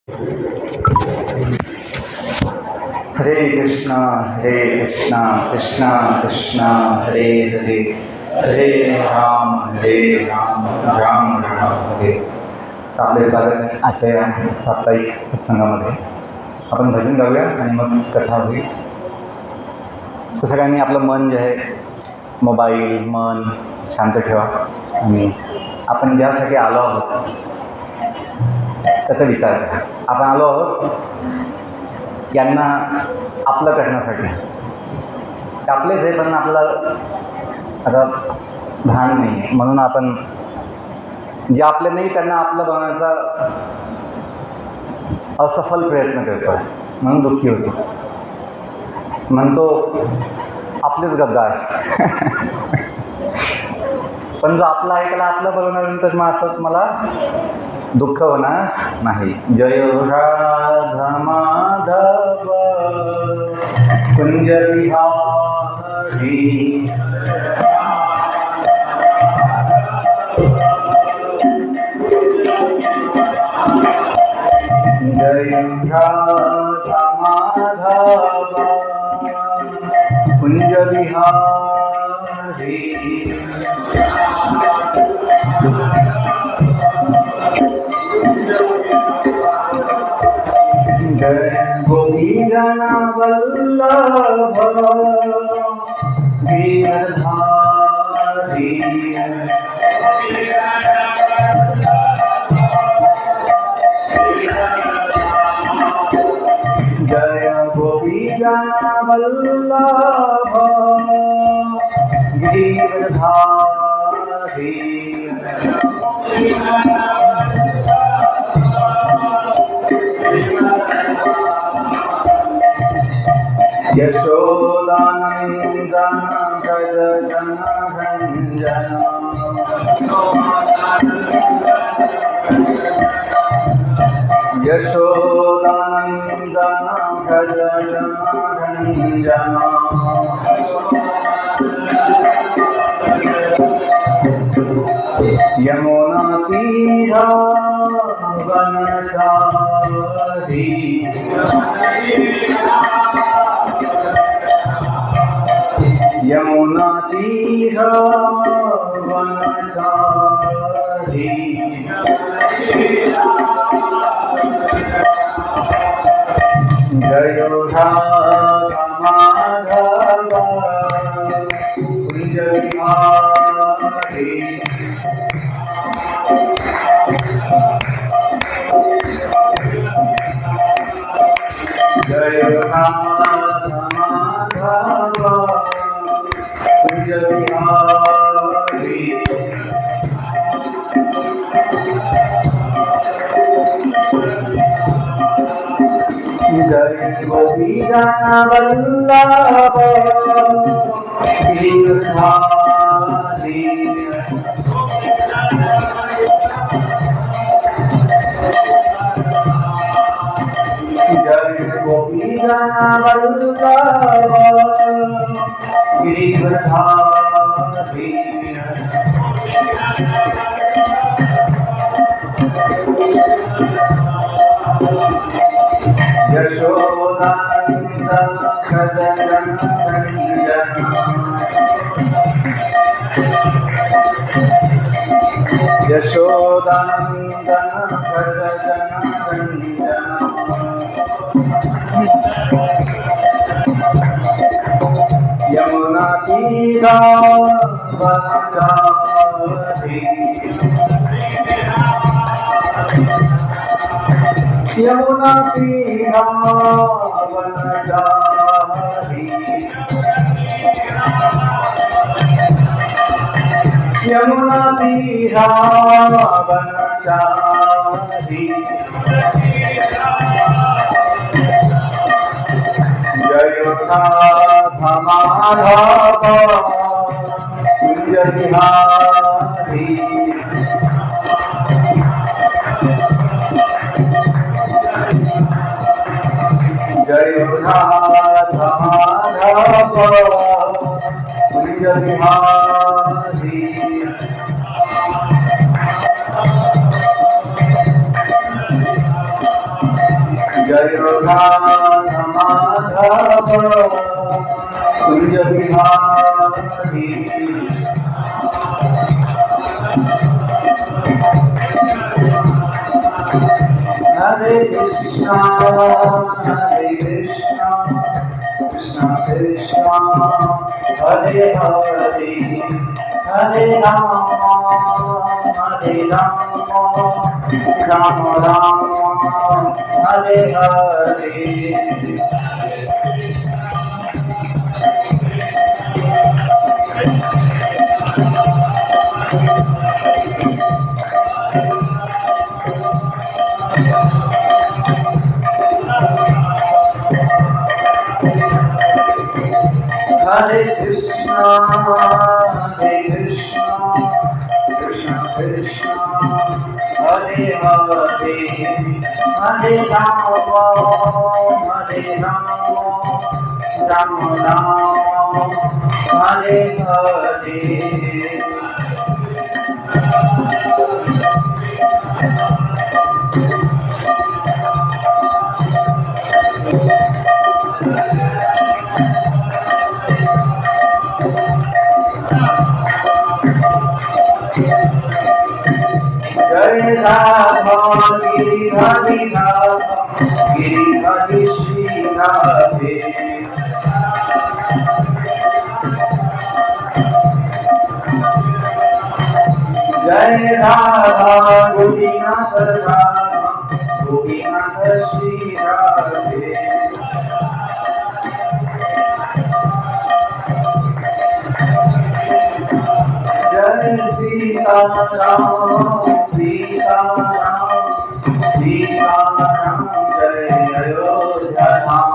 हरे कृष्णा कृष्णा कृष्णा हरे हरे, हरे राम राम राम हरे. आपले स्वागत आजच्या या साप्ताहिक सत्संगामध्ये. आपण भजन गाऊया आणि मग कथा होईल. तर सगळ्यांनी आपलं मन जे आहे, मोबाईल मन शांत ठेवा आणि आपण ज्यासाठी आलो आहोत त्याचा विचार करा. आपण आलो आहोत यांना आपलं करण्यासाठी. आपलेच आहे पण आपल्याला आता भान नाही आहे, म्हणून आपण जे आपले नाही त्यांना आपलं बनवण्याचा असफल प्रयत्न करतो, म्हणून दुःखी होतो. म्हणतो आपलेच गद्दार. पण जो आपला आहे त्याला आपलं बनवल्यानंतर मग असं मला दुःख होणार नाही. जय राधा माधव कुंज विहारी, जय राधा माधव कुंज विहारी, जय गोपीजन वल्लभ गिरधारी, जय गोपीजन वल्लभ गिरधारी, यशोदानन्दन व्रज जनरञ्जन, यशोदानन्दन व्रज जनरञ्जन, यमुना तीरा वनचारी, यमुना तीरा वनचारी, जय राधा माधव कुंज विहारी, जय राधा माधव कुंज विहारी, जय गोपीजन वल्लभ गिरधारी, जय गोपीजन वल्लभ गिरधारी, यशोदानन्दन व्रज जनरञ्जन, यशोदानन्दन व्रज जनरञ्जन, यमुना तीरा वनचारी, यमुना तीरा वनचारी, यमुना तीरा वनचारी, जय राधा माधव कुंज विहारी, जय राधा माधव कुंज विहारी, जय राधा माधव कुंज बिहारी हरे Krishna Krishna Krishna Hare Hare Hare Ram Ram Ram Hare Hare Hare Krishna, Krishna Krishna, Hare Hare, Hare Rama, Rama Rama, Hare Hare. Jai Radha Giridhari Radha Giridhari Shri Radhe Jai Radha Gopinath Radha Gopinath Shri Radhe Jai Sita Ram Sita Ram Sita Ram Jai Ayodhya Ram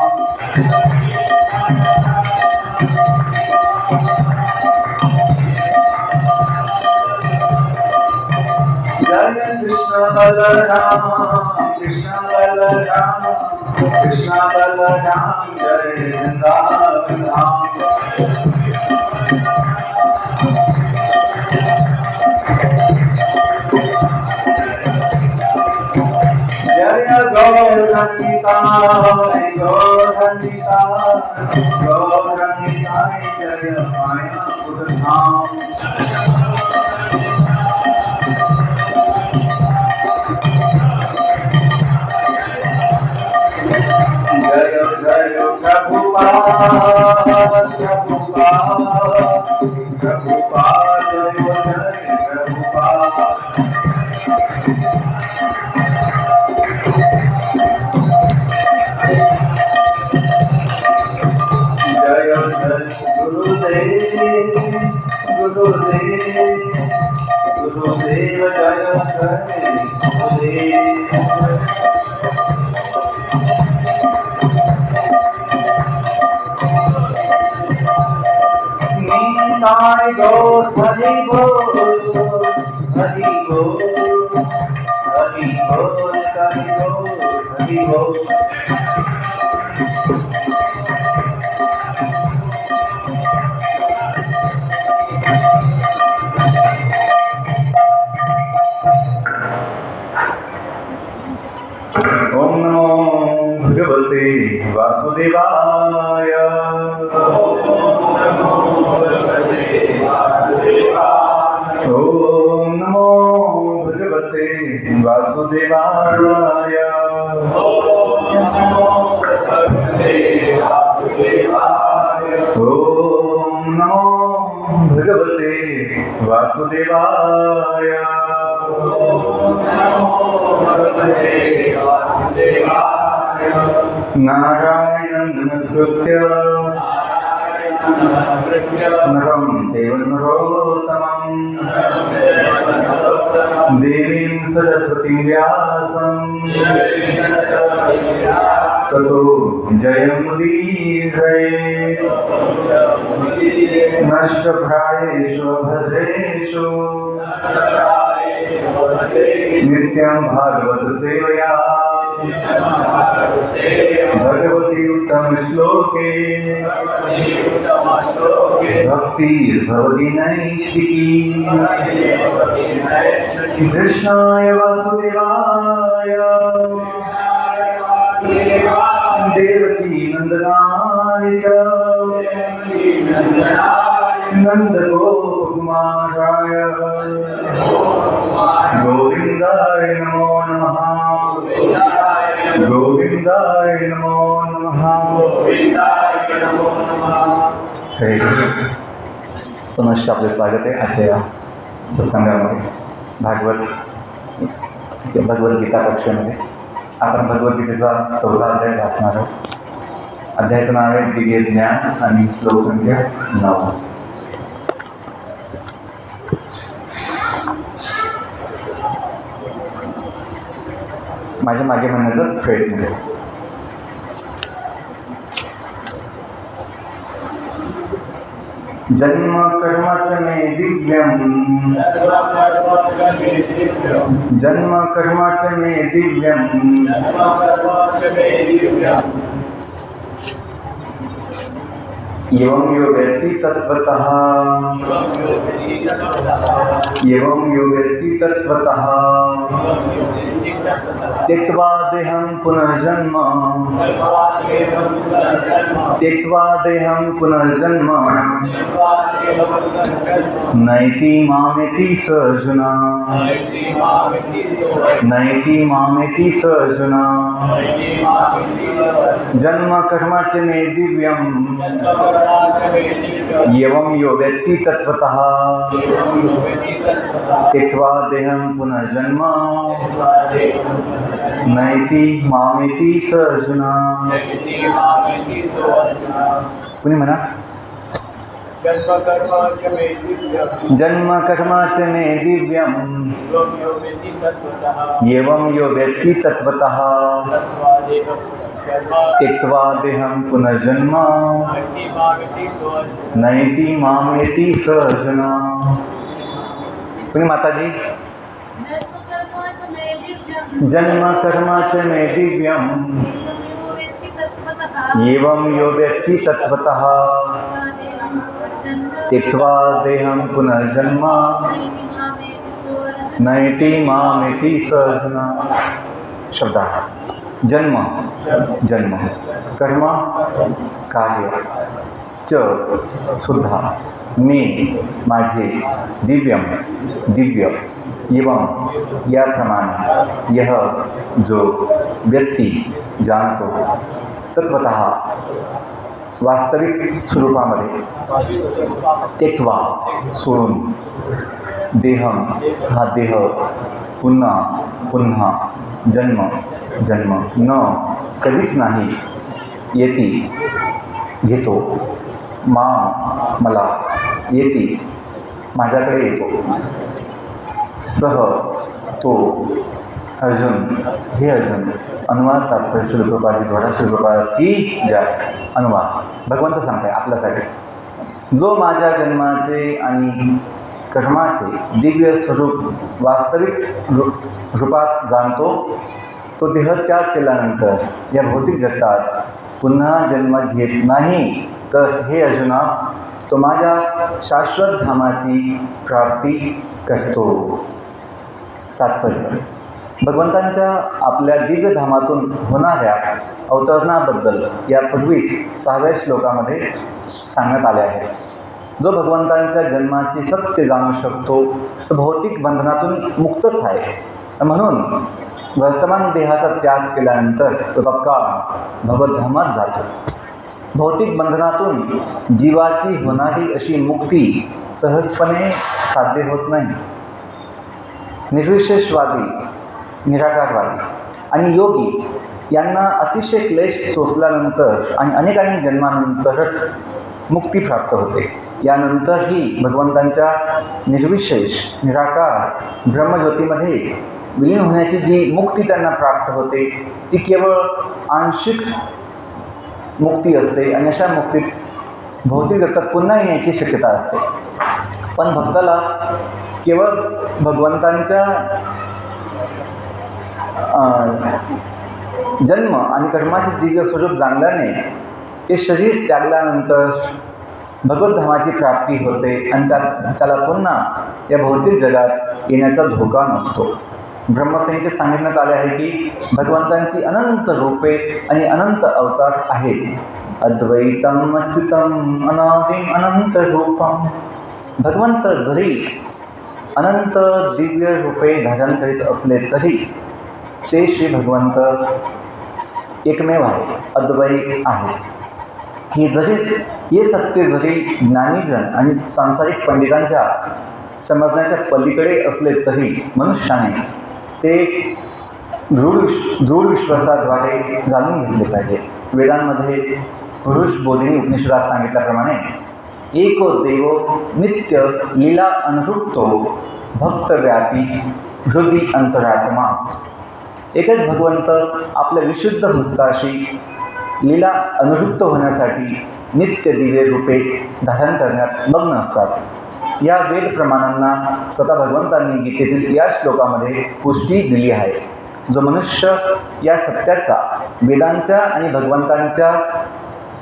Jai Krishna Balaram Krishna Balaram Krishna Balaram Jai Vrindavan Ram Jaya Gaurangita, Gaurangita, Gaurangita, Jaya Maya Purudham. Jaya Jaya Prabhupada, Prabhupada, Prabhupada, Jaya Jaya Prabhupada. Jaya Jaya Gurudev, Gurudev, Gurudev Jaya Jaya Gurudev. Nitai Gaur Hari Bol, Hari Bol, Hari Bol, Hari Bol, Hari Bol. Om Namo Bhagavate Vasudevaya. Om Namo Bhagavate Vasudevaya. Om Namo Bhagavate Vasudevaya. Narayanam Namaskritya Naram Chaiva Narottamam Devim Saraswatim Vyasam Tato Jayamudire Nashtaprayeshu Bhadreshu Nityam Bhagavad Sevaya Bhagavati Uttam Shloke Bhakti Bhavati Naistiki Krishnaya Vasudevaya Devaki नंदनाय च नंदगोपकुमाराय गोविंदाय नमो नमः गोविंदाय नमो नमः हरे कृष्ण. पुनश्च आपले स्वागत आहे आजच्या या सत्संगामध्ये भगवद्गीता कक्षामध्ये. आपण भगवद्गीतेचा 4था अध्याय वाचणार आहोत. अध्यायाचं नाव आहे दिव्य ज्ञान आणि श्लोक संख्या 9. माझ्या मागे म्हणण्याचा प्रयत्न करा. जन्म कर्मच मे दिव्यम जन्म कर्मच मे दिव्यम एवं यो वेत्ति तत्त्वतः त्यक्त्वा देहं पुनर्जन्म नैति मामेति स अर्जुन जन्म कर्म च मे दिव्यम एवं यो वेत्ति तत्त्वतः त्यक्त्वा देहं पुनर्जन्म नैति मामेति स अर्जुन. कुणी म्हणा. जन्म कर्म च मे दिव्यम एवं यो वेत्ति तत्त्वतः त्यक्त्वा देहं पुनर्जन्म नैति मामेति स अर्जुन. कुणी माताजी. जन्म कर्म च मे दिव्यम एवं यो वेत्ति तत्त्वतः त्यक्त्वा देहं पुनर्जन्म नैति मामेति स अर्जुन. शब्दार्थ. जन्म कर्म कार्य च सुद्धा मे माझे दिव्य एवं याप्रमाणे यह जो व्यक्ती जाणतो तत्वतः वास्तविक स्वरूपामध्ये त्यक्त्वा सोडून देहं हा देह पुन्हा जन्म न कधीच नाही येती घेतो मला येती माझ्याकडे येतो सह तो अर्जुन हे अर्जुन. अनुवाद तात्पर्य श्री प्रभुपाद द्वारा श्री प्रभुपाद की जय. अनुवाद. भगवंत सांगताय आपल्यासाठी. जो माझ्या जन्माचे आणि कर्माचे दिव्य स्वरूप वास्तविक रूपात जाणतो तो देहत्याग केल्यानंतर या भौतिक जगतात पुन्हा जन्म घेत नाही तर हे अर्जुना तो माझ्या शाश्वत धामाची प्राप्ती करतो. तात्पर्य. भगवंतांच्या आपल्या दिव्य धामातून होणाऱ्या अवतरणाबद्दल यापूर्वीच 6व्या श्लोकामध्ये सांगण्यात आले आहे. जो भगवंतांच्या जन्माचे सत्य जाणू शकतो तो भौतिक बंधनातून मुक्तच आहे. म्हणून वर्तमान देहाचा त्याग केल्यानंतर तो तत्काळ भवधामात जातो. भौतिक बंधनातून जीवाची होणारी अशी मुक्ती सहजपणे साध्य होत नाही. निर्विशेषवादी, निराकारवादी आणि योगी यांना अतिशय क्लेश सोसल्यानंतर आणि अनेकानेक जन्मानंतरच मुक्ती प्राप्त होते. यानंतरही भगवंतांच्या निर्विशेष निराकार ब्रह्मज्योतीमध्ये विलीन होण्याची जी मुक्ती त्यांना प्राप्त होते ती केवळ आंशिक मुक्ती असते आणि अशा मुक्तीत भौतिक जगतात पुन्हा येण्याची शक्यता असते. पण भक्ताला केवळ भगवंतांच्या जन्म आणि कर्माचे दिव्य स्वरूप जाणल्याने ते शरीर त्यागल्यानंतर भगवद्धामाची प्राप्ती होते आणि त्याला पुन्हा या भौतिक जगात येण्याचा धोका नसतो. ब्रह्मसंहितेत सांगितण्यात आले आहे की भगवंतांची अनंत रूपे आणि अनंत अवतार आहेत. अद्वैतम अच्युतम अनादिम अनंत रूपम. भगवंत जरी अनंत दिव्य रूपे धारण करीत असले तरी ते श्री भगवंत एकमेव आहे, अद्वैत आहेत. हे सत्य जरी ज्ञानीजन आणि सांसारिक पंडितांच्या समजण्याच्या पलीकडे असले तरी मनुष्याने ते दृढ विश्वासाद्वारे जाणून घेतले पाहिजे. वेदांमध्ये पुरुष बोधिनी उपनिषदात सांगितल्याप्रमाणे एको देवो नित्य लीला अनुरुक्तो भक्तव्यापी हृदय अंतरात्मा. एकच भगवंत आपल्या विशुद्ध भक्ताशी लीला अनुरुक्त होण्यासाठी नित्य दिव्य रूपे धारण करण्यात मग्न असतात. या वेद प्रमाणांना स्वतः भगवंतांनी गीतेतील या श्लोकामध्ये पुष्टी दिली आहे. जो मनुष्य या सत्याचा वेदांच्या आणि भगवंतांच्या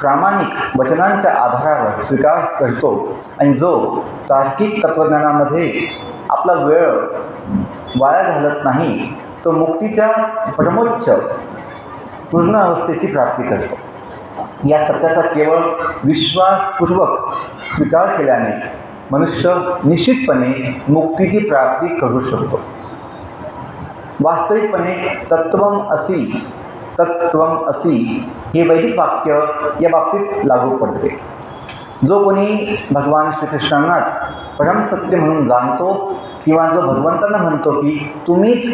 प्रामाणिक वचनांच्या आधारावर स्वीकार करतो आणि जो तार्किक तत्त्वज्ञानामध्ये आपला वेळ वाया घालत नाही, तो मुक्तीच्या परमोच्च पूर्ण अवस्थेची प्राप्ती करतो. या सत्याचा केवळ विश्वासपूर्वक स्वीकार केल्याने मनुष्य निश्चितपणे मुक्तीची प्राप्ती करू शकतो. वास्तविकपणे तत्त्वम असी हे वैदिक वाक्य या बाबतीत लागू पडते. जो कोणी भगवान श्रीकृष्णांनाच परमसत्य म्हणून जाणतो किंवा जो भगवंतांना म्हणतो की तुम्हीच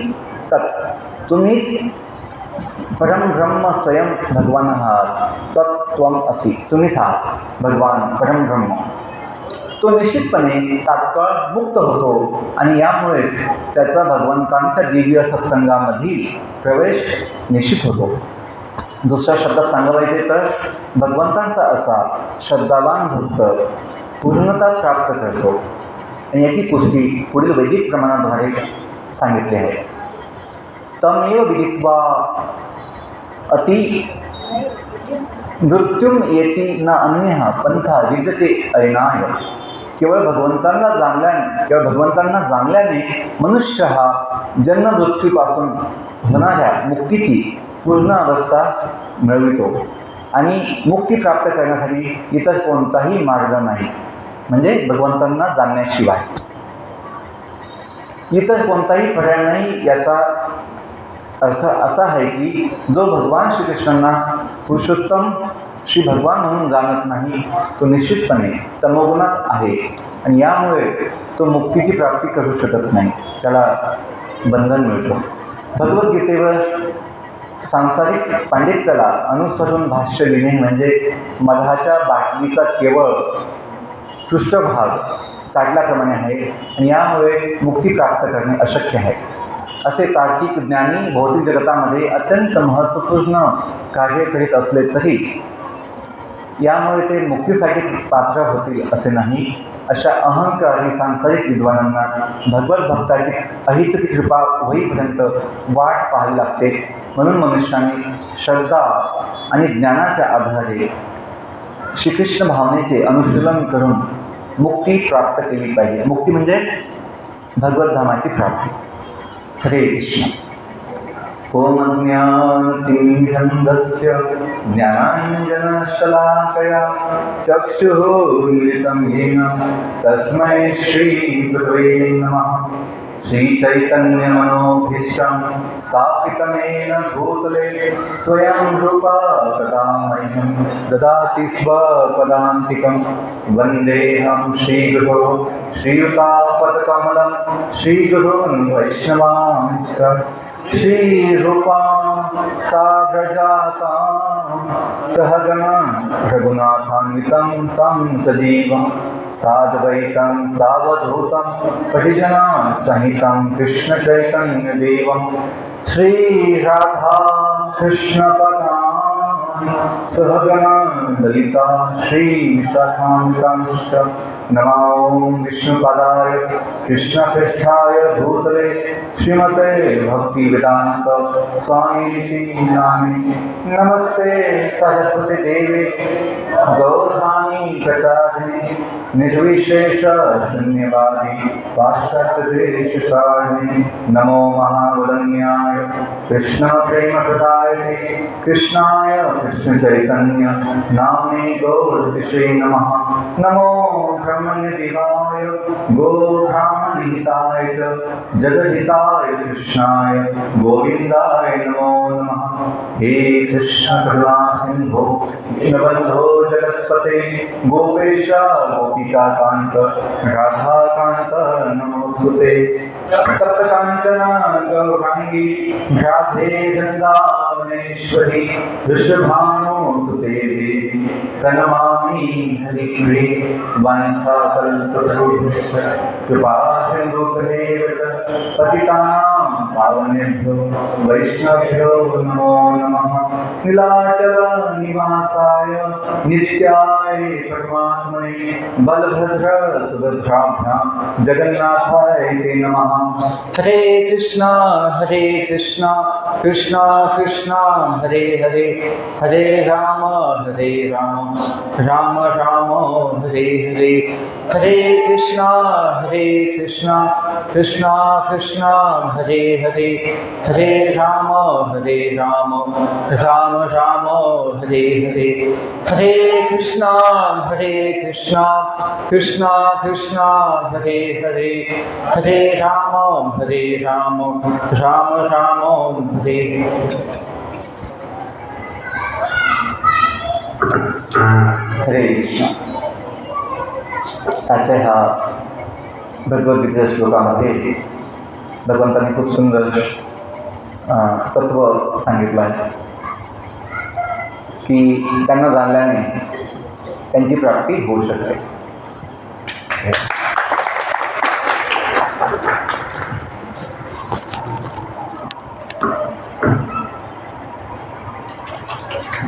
परमब्रह्म स्वयं भगवान आहात, तत्त्वम असी, तुम्हीच आहात भगवान परमब्रह्म, तो निश्चितपणे तात्काळ मुक्त होतो आणि यामुळेच त्याचा भगवंतांच्या दिव्य सत्संगामधील प्रवेश निश्चित होतो. दुसऱ्या शब्दात सांगायचे तर भगवंतांचा असा श्रद्धावान भक्त पूर्णता प्राप्त करतो आणि याची पुष्टी पुढील वैदिक प्रमाणाद्वारे सांगितली आहे. तमेव विदित्वा अति मृत्युम येती न अन्यः पंथा विद्यते अयनाय. केवळ भगवंतांना जाणल्याने मनुष्य हा जन्म मृत्यूपासून होणाऱ्या मुक्तीची पूर्ण अवस्था मिळवितो आणि मुक्ती प्राप्त करण्यासाठी इतर कोणताही मार्ग नाही. म्हणजे भगवंतांना जाणण्याशिवाय इतर कोणताही पर्याय नाही. याचा अर्थ असा आहे की जो भगवान श्रीकृष्णांना पुरुषोत्तम श्री भगवान म्हणून जाणत नाही, तो निश्चितपणे तमोगुणात आहे आणि यामुळे तो मुक्तीची प्राप्ती करू शकत नाही, त्याला बंधन मिळतो. भगवद्गीतेवर सांसारिक पांडित्याला अनुसरून भाष्य लिहिणे म्हणजे मधाच्या बाटलीचा केवळ पृष्ठभाग चाटल्याप्रमाणे आहे आणि यामुळे मुक्ती प्राप्त करणे अशक्य आहे. असे तार्किक ज्ञानी भौतिक जगतामध्ये अत्यंत महत्त्वपूर्ण कार्य करीत असले तरी यामुळे ते मुक्तीसाठी पात्र होतील असे नाही. अशा अहंकारी सांसारिक विद्वानांना भगवत भक्ताची अहितकी कृपा होईपर्यंत वाट पाहावी लागते. म्हणून मनुष्याने श्रद्धा आणि ज्ञानाच्या आधारे श्रीकृष्ण भावनेचे अनुशीलन करून मुक्ती प्राप्त केली पाहिजे. मुक्ती म्हणजे भगवद्धामाची प्राप्ती. हरे कृष्ण. ओम अज्ञानतिमिरन्धस्य ज्ञानाञ्जनशलाकया चक्षुरुन्मिलितं येन तस्मै श्रीगुरवे नमः. श्रीचैतन्यमनोभीष्टं स्थापितमेन भूतले स्वयं रूपा कदा मह्यं ददाति स्वपदान्तिकं. वन्देऽहं श्रीगुरो श्रीयुतापदकमलं श्रीगुरून् वैष्णवांश्च. श्रीरूपां साग्रजातां सहगणा रघुनाथान्वितं तं सजीवं साद्वैतं सावधूतं परिजनान् सहितं कृष्णचैतन्यदेवं. श्रीराधा कृष्णपदां सहगणा ललिता श्री विशाखान्वितांश्च नमो विष्णुपादाय कृष्णपृष्ठाय भूतले श्रीमते भक्तिवेदान्त स्वामीति नामिने। नमस्ते सरस्वती देवे गौरवाणी प्रचारिणे निर्विशेष शून्यवादी पाश्चात्यदेशसारिणे। नमो महावदन्याय कृष्ण प्रेम प्रदायते कृष्णाय कृष्ण चैतन्य नामे गौरतिश्री नमः। नमो ब्रह्मण्यदेवाय गो ब्राह्मणहिताय च जगद्हिताय कृष्णाय गोविन्दाय नमो नमः। हे कृष्ण करुणा सिन्धो दीनबन्धो जगत्पते गोपेश गोपिकान्त राधाकान्त नमोस्तुते। तप्तकाञ्चन गौराङ्गी राधे वृन्दावनेश्वरी वृषभानुसुते देवी प्रणमामि हरिप्रिये। वाञ्छाकल्पतरुभ्यश्च कृपासिन्धुभ्येव च पतितानां पावनेभ्यो वैष्णवेभ्यो नमो नमः। नीलाचल निवासाय नित्याय परमात्मने बलभद्र सुभद्राभ्यां जगन्नाथाय ते नमः। हरे कृष्णा कृष्णा कृष्णा हरे हरे हरे राम राम राम हरे हरे। हरे कृष्णा कृष्णा कृष्णा हरे हरे हरे राम राम राम हरे हरे। हरे कृष्णा कृष्णा कृष्णा हरे हरे हरे राम राम राम हरे। हरे कृष्ण। आजच्या ह्या भगवद्गीतेच्या श्लोकामध्ये भगवंतांनी खूप सुंदर तत्व सांगितलं आहे की त्यांना जाणल्याने त्यांची प्राप्ती होऊ शकते।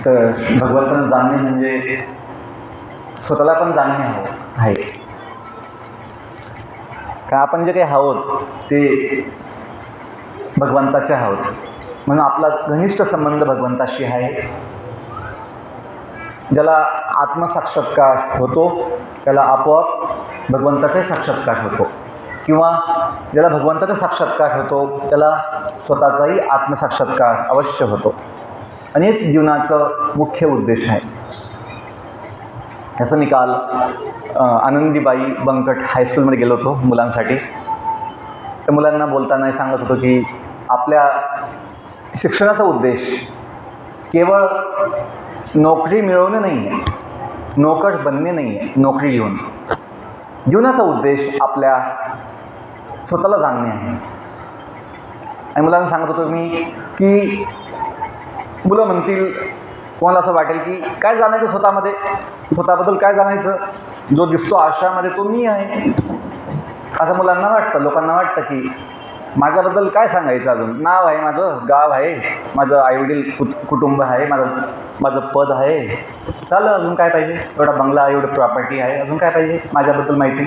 तर भगवंतांना जाणणे म्हणजे स्वतःला पण जाणणे हवं आहे का आपण जे काही आहोत ते भगवंताचे आहोत म्हणून आपला घनिष्ठ संबंध भगवंताशी आहे। ज्याला आत्मसाक्षात्कार होतो त्याला आपोआप भगवंताचा साक्षात्कार होतो किंवा ज्याला भगवंताचा साक्षात्कार होतो त्याला स्वतःचाही आत्मसाक्षात्कार अवश्य होतो आणि हेच जीवनाचं मुख्य उद्देश आहे। असं मी काल आनंदीबाई बंकट हायस्कूलमध्ये गेलो होतो मुलांसाठी। तर मुलांना बोलताना सांगत होतो की आपल्या शिक्षणाचा उद्देश केवळ नोकरी मिळवणे नाही आहे, नोकर बनणे नाही आहे, नोकरी घेऊन जीवनाचा उद्देश आपल्या स्वतःला जाणणे आहे। आणि मुलांना सांगत होतो मी की मुलं म्हणतील कोणाला असं वाटेल की काय जाणायचं स्वतःमध्ये, स्वतःबद्दल काय जाणायचं, जो दिसतो आरशामध्ये तो मी आहे असं मुलांना वाटतं, लोकांना वाटतं की माझ्याबद्दल काय सांगायचं, अजून नाव आहे माझं, गाव आहे माझं, आईवडील कुटुंब आहे माझं पद आहे, चालेल अजून काय पाहिजे, एवढा बंगला एवढं प्रॉपर्टी आहे, अजून काय पाहिजे माझ्याबद्दल माहिती,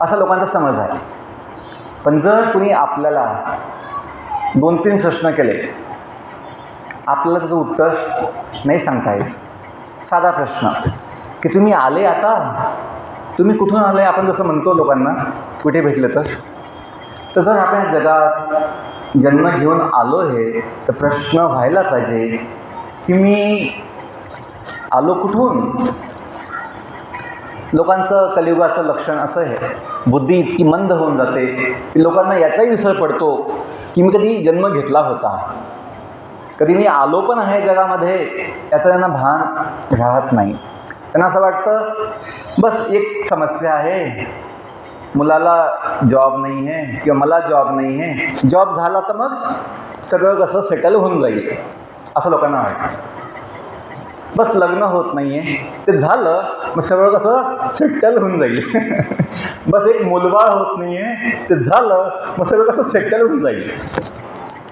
असा लोकांचा समज आहे। पण जर कुणी आपल्याला 2-3 प्रश्न केले आपल्याला त्याचं उत्तर नाही सांगता येत। साधा प्रश्न की तुम्ही आले, आता तुम्ही कुठून आले, आपण जसं म्हणतो लोकांना कुठे भेटलं तर जर आपण या जगात जन्म घेऊन आलो आहे तर प्रश्न व्हायला पाहिजे की मी आलो कुठून। लोकांचं कलियुगाचं लक्षण असं आहे, बुद्धी इतकी मंद होऊन जाते की लोकांना याचाही विसर पडतो की मी कधी जन्म घेतला होता, कधी मी आलो पण आहे जगामध्ये याचं त्यांना भान राहत नाही। त्यांना असं वाटतं बस एक समस्या आहे, मुलाला जॉब नाही आहे किंवा मला जॉब नाही आहे, जॉब झाला तर मग सगळं कसं सेटल होऊन जाईल असं लोकांना वाटतं। बस लग्न होत नाही आहे, ते झालं मग सगळं कसं सेटल होऊन जाईल बस एक मुलबाळ होत नाही आहे, ते झालं मग सगळं कसं सेटल होऊन जाईल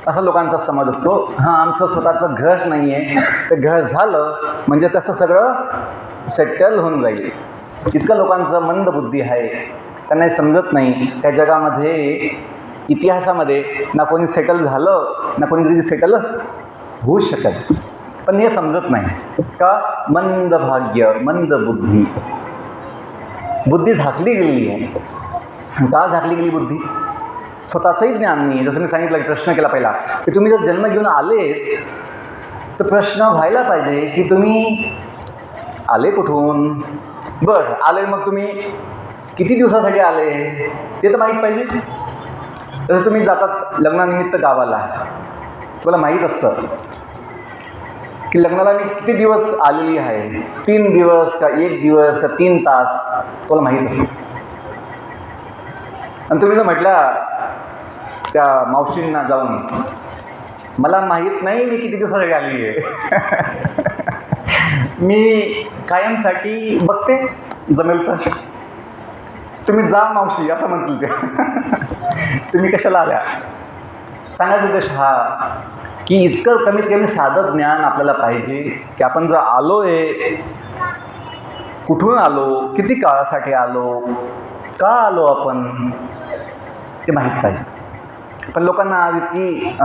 असा लोकांचा समज असतो. हां, आमचं स्वतःचं घर नाही आहे, तर घर झालं म्हणजे कसं सगळं सेटल होऊन जाईल. इतकं लोकांचं मंदबुद्धी आहे. त्यांना हे समजत नाही त्या जगामध्ये, इतिहासामध्ये ना कोणी सेटल झालं ना कोणी कधी सेटल होऊ शकत. पण हे समजत नाही का? मंद भाग्य, मंद बुद्धी, बुद्धी झाकली गेलेली आहे. का झाकली गेली बुद्धी? स्वतःचंही ज्ञान नाही. जसं मी सांगितलं, प्रश्न केला पहिला की तुम्ही जर जन्म घेऊन आले तर प्रश्न व्हायला पाहिजे की तुम्ही आले कुठून. बरं, आले मग तुम्ही किती दिवसासाठी आले ते तर माहीत पाहिजे. जसं तुम्ही जातात लग्नानिमित्त गावाला, तुम्हाला माहीत असतं की लग्नाला मी किती दिवस आलेली आहे. 3 दिवस का 1 दिवस का 3 तास, तुम्हाला माहीत असतं. आणि तुम्ही जर म्हटलं त्या मावशींना जाऊन, मला माहीत नाही मी किती दिवसासाठी आली आहे, मी कायमसाठी बघते, जमेल तर तुम्ही जा मावशी असं म्हणतील ते. तुम्ही कशाला आल्या? सांगायचा उद्देश हा की इतकं कमीत कमी साधं ज्ञान आपल्याला पाहिजे की आपण जर आलो आहे, कुठून आलो, किती काळासाठी आलो, का आलो आपण, ते माहीत पाहिजे. पण लोकांना आज इतकी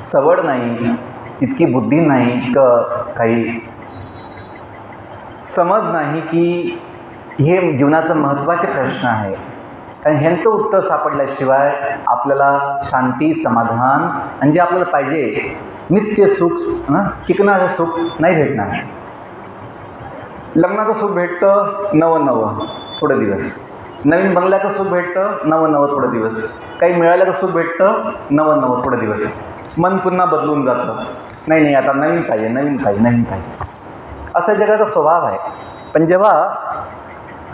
सवड नाही, इतकी बुद्धी नाही, इतकं काही समज नाही की हे जीवनाचं महत्त्वाचे प्रश्न आहे. कारण ह्यांचं उत्तर सापडल्याशिवाय आपल्याला शांती, समाधान आणि जे आपल्याला पाहिजे नित्य सुख, टिकणारं सुख नाही भेटणार. लग्नाचं सुख भेटतं नवं थोडे दिवस, नवीन बंगल्याचं सुख भेटतं नवं थोडे दिवस, काही मिळाल्याचं सुख भेटतं नवं थोडे दिवस. मन पुन्हा बदलून जातं. नाही आता नवीन पाहिजे. असा जगाचा स्वभाव आहे. पण जेव्हा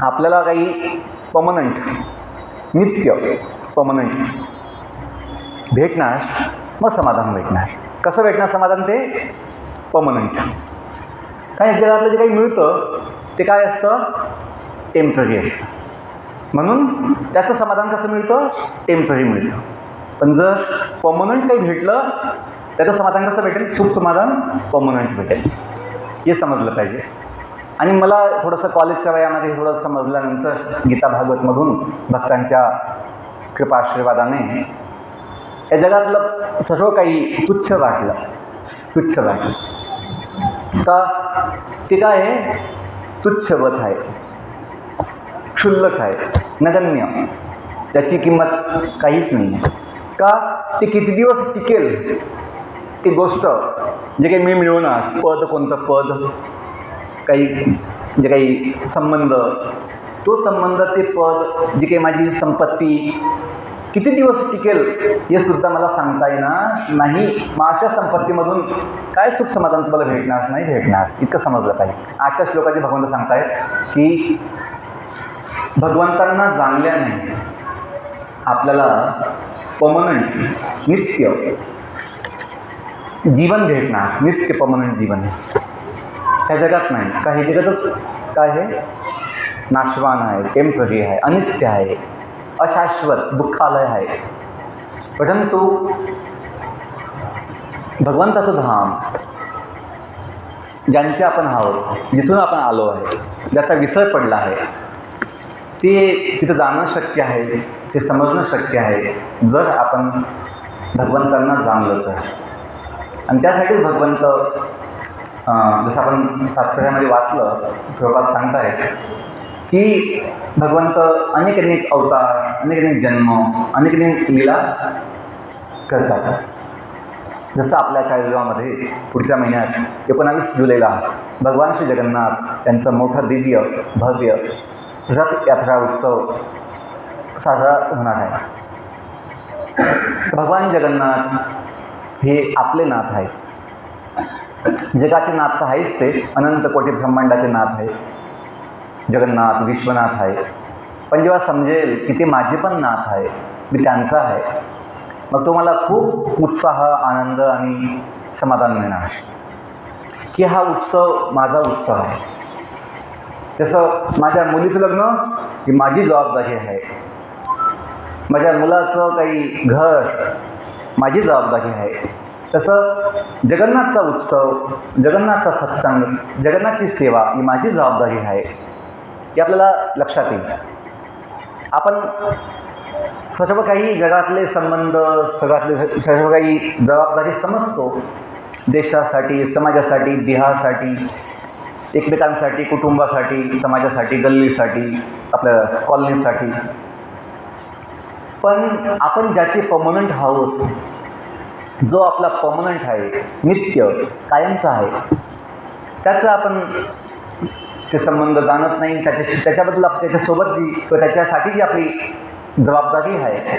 आपल्याला काही पर्मनंट, नित्य पर्मनंट भेटणार, मग समाधान भेटणार. कसं भेटणार समाधान? ते पर्मनंट. काय जगातलं जे काही मिळतं ते काय असतं? टेम्पररी असतं. म्हणून त्याचं समाधान कसं मिळतं? टेम्पररी मिळतं. पण जर पर्मनंट काही भेटलं त्याचं समाधान कसं भेटेल? सुख समाधान पर्मनंट भेटेल. हे समजलं पाहिजे. आणि मला थोडंसं कॉलेजच्या वयामध्ये थोडं समजल्यानंतर गीता भागवतमधून भक्तांच्या कृपाआशीर्वादाने या जगातलं सर्व काही तुच्छ वाटलं. का? ते काय आहे? तुच्छवत आहे, क्षुल्लक आहे, नगण्य, त्याची किंमत काहीच नाही आहे. का? ते किती दिवस टिकेल ती गोष्ट, जे काही मी मिळवणार, पद, कोणतं पद, काही संबंध, तो संबंध, ते पद, जी काही माझी संपत्ती किती दिवस टिकेल हे सुद्धा मला सांगता येणार नाही. मग अशा संपत्तीमधून काय सुख समाधान तुम्हाला भेटणार? नाही भेटणार. इतकं समजलं पाहिजे. आजच्या श्लोकाचे भगवंत सांगतायत की भगवंतांना जाणल्याने आपल्याला पर्मनंट, नित्य जीवन भेटणार. नित्य पर्मनंट जीवन त्या जगात नाही. काही जगातच काय आहे? नाशवान आहे, टेम्पररी आहे, अनित्य आहे, अशाश्वत, दुःखालय आहे. परंतु भगवंताचं धाम, ज्यांचे आपण आहोत, जिथून आपण आलो आहे, ज्याचा विसर पडला आहे, ते तिथं जाणं शक्य आहे, ते समजणं शक्य आहे जर आपण भगवंतांना जाणलं तर. आणि त्यासाठीच भगवंत, जसं आपण तात्पर्यामध्ये वाचलं, प्रभुपाद सांगतायत की भगवंत अनेक अवतार, अनेक जन्म, अनेक लीला करतात. जसं आपल्या चाळीसगावमध्ये पुढच्या महिन्यात 19 जुलैला भगवान श्री जगन्नाथ यांचं मोठं दिव्य भव्य रथयात्रा उत्सव साजरा होणार आहे. भगवान जगन्नाथ हे आपले नाथ आहेत. जगाचे नाथ तर आहेच, ते अनंत कोटी ब्रह्मांडाचे नाथ आहे. जगन्नाथ, विश्वनाथ आहे. पण जेव्हा समजेल की ते माझे पण नाथ आहे, मी त्यांचा आहे, मग तो मला खूप उत्साह, आनंद आणि समाधान मिळणार की हा उत्सव माझा उत्सव आहे. जसं माझ्या मुलीचं लग्न ही माझी जबाबदारी आहे. माझ्या मुलाचं काही घर माझी जबाबदारी आहे. तसं जगन्नाथचा उत्सव, जगन्नाथचा सत्संग, जगन्नाथची सेवा ही माझी जबाबदारी आहे, हे आपल्याला लक्षात येईल. आपण सर्व काही जगातले संबंध, सर्व काही जबाबदारी समजतो. देशासाठी, समाजासाठी, देहासाठी, एकमेकांसाठी, कुटुंबासाठी, समाजासाठी, गल्लीसाठी, आपल्या कॉलनीसाठी. पण आपण ज्याचे पर्मनंट आहोत, जो आपला पर्मनंट आहे, नित्य कायमचा आहे, त्याचा आपण ते संबंध जाणत नाही. त्याच्याबद्दल त्याच्यासोबत जी किंवा त्याच्यासाठी जी आपली जबाबदारी आहे,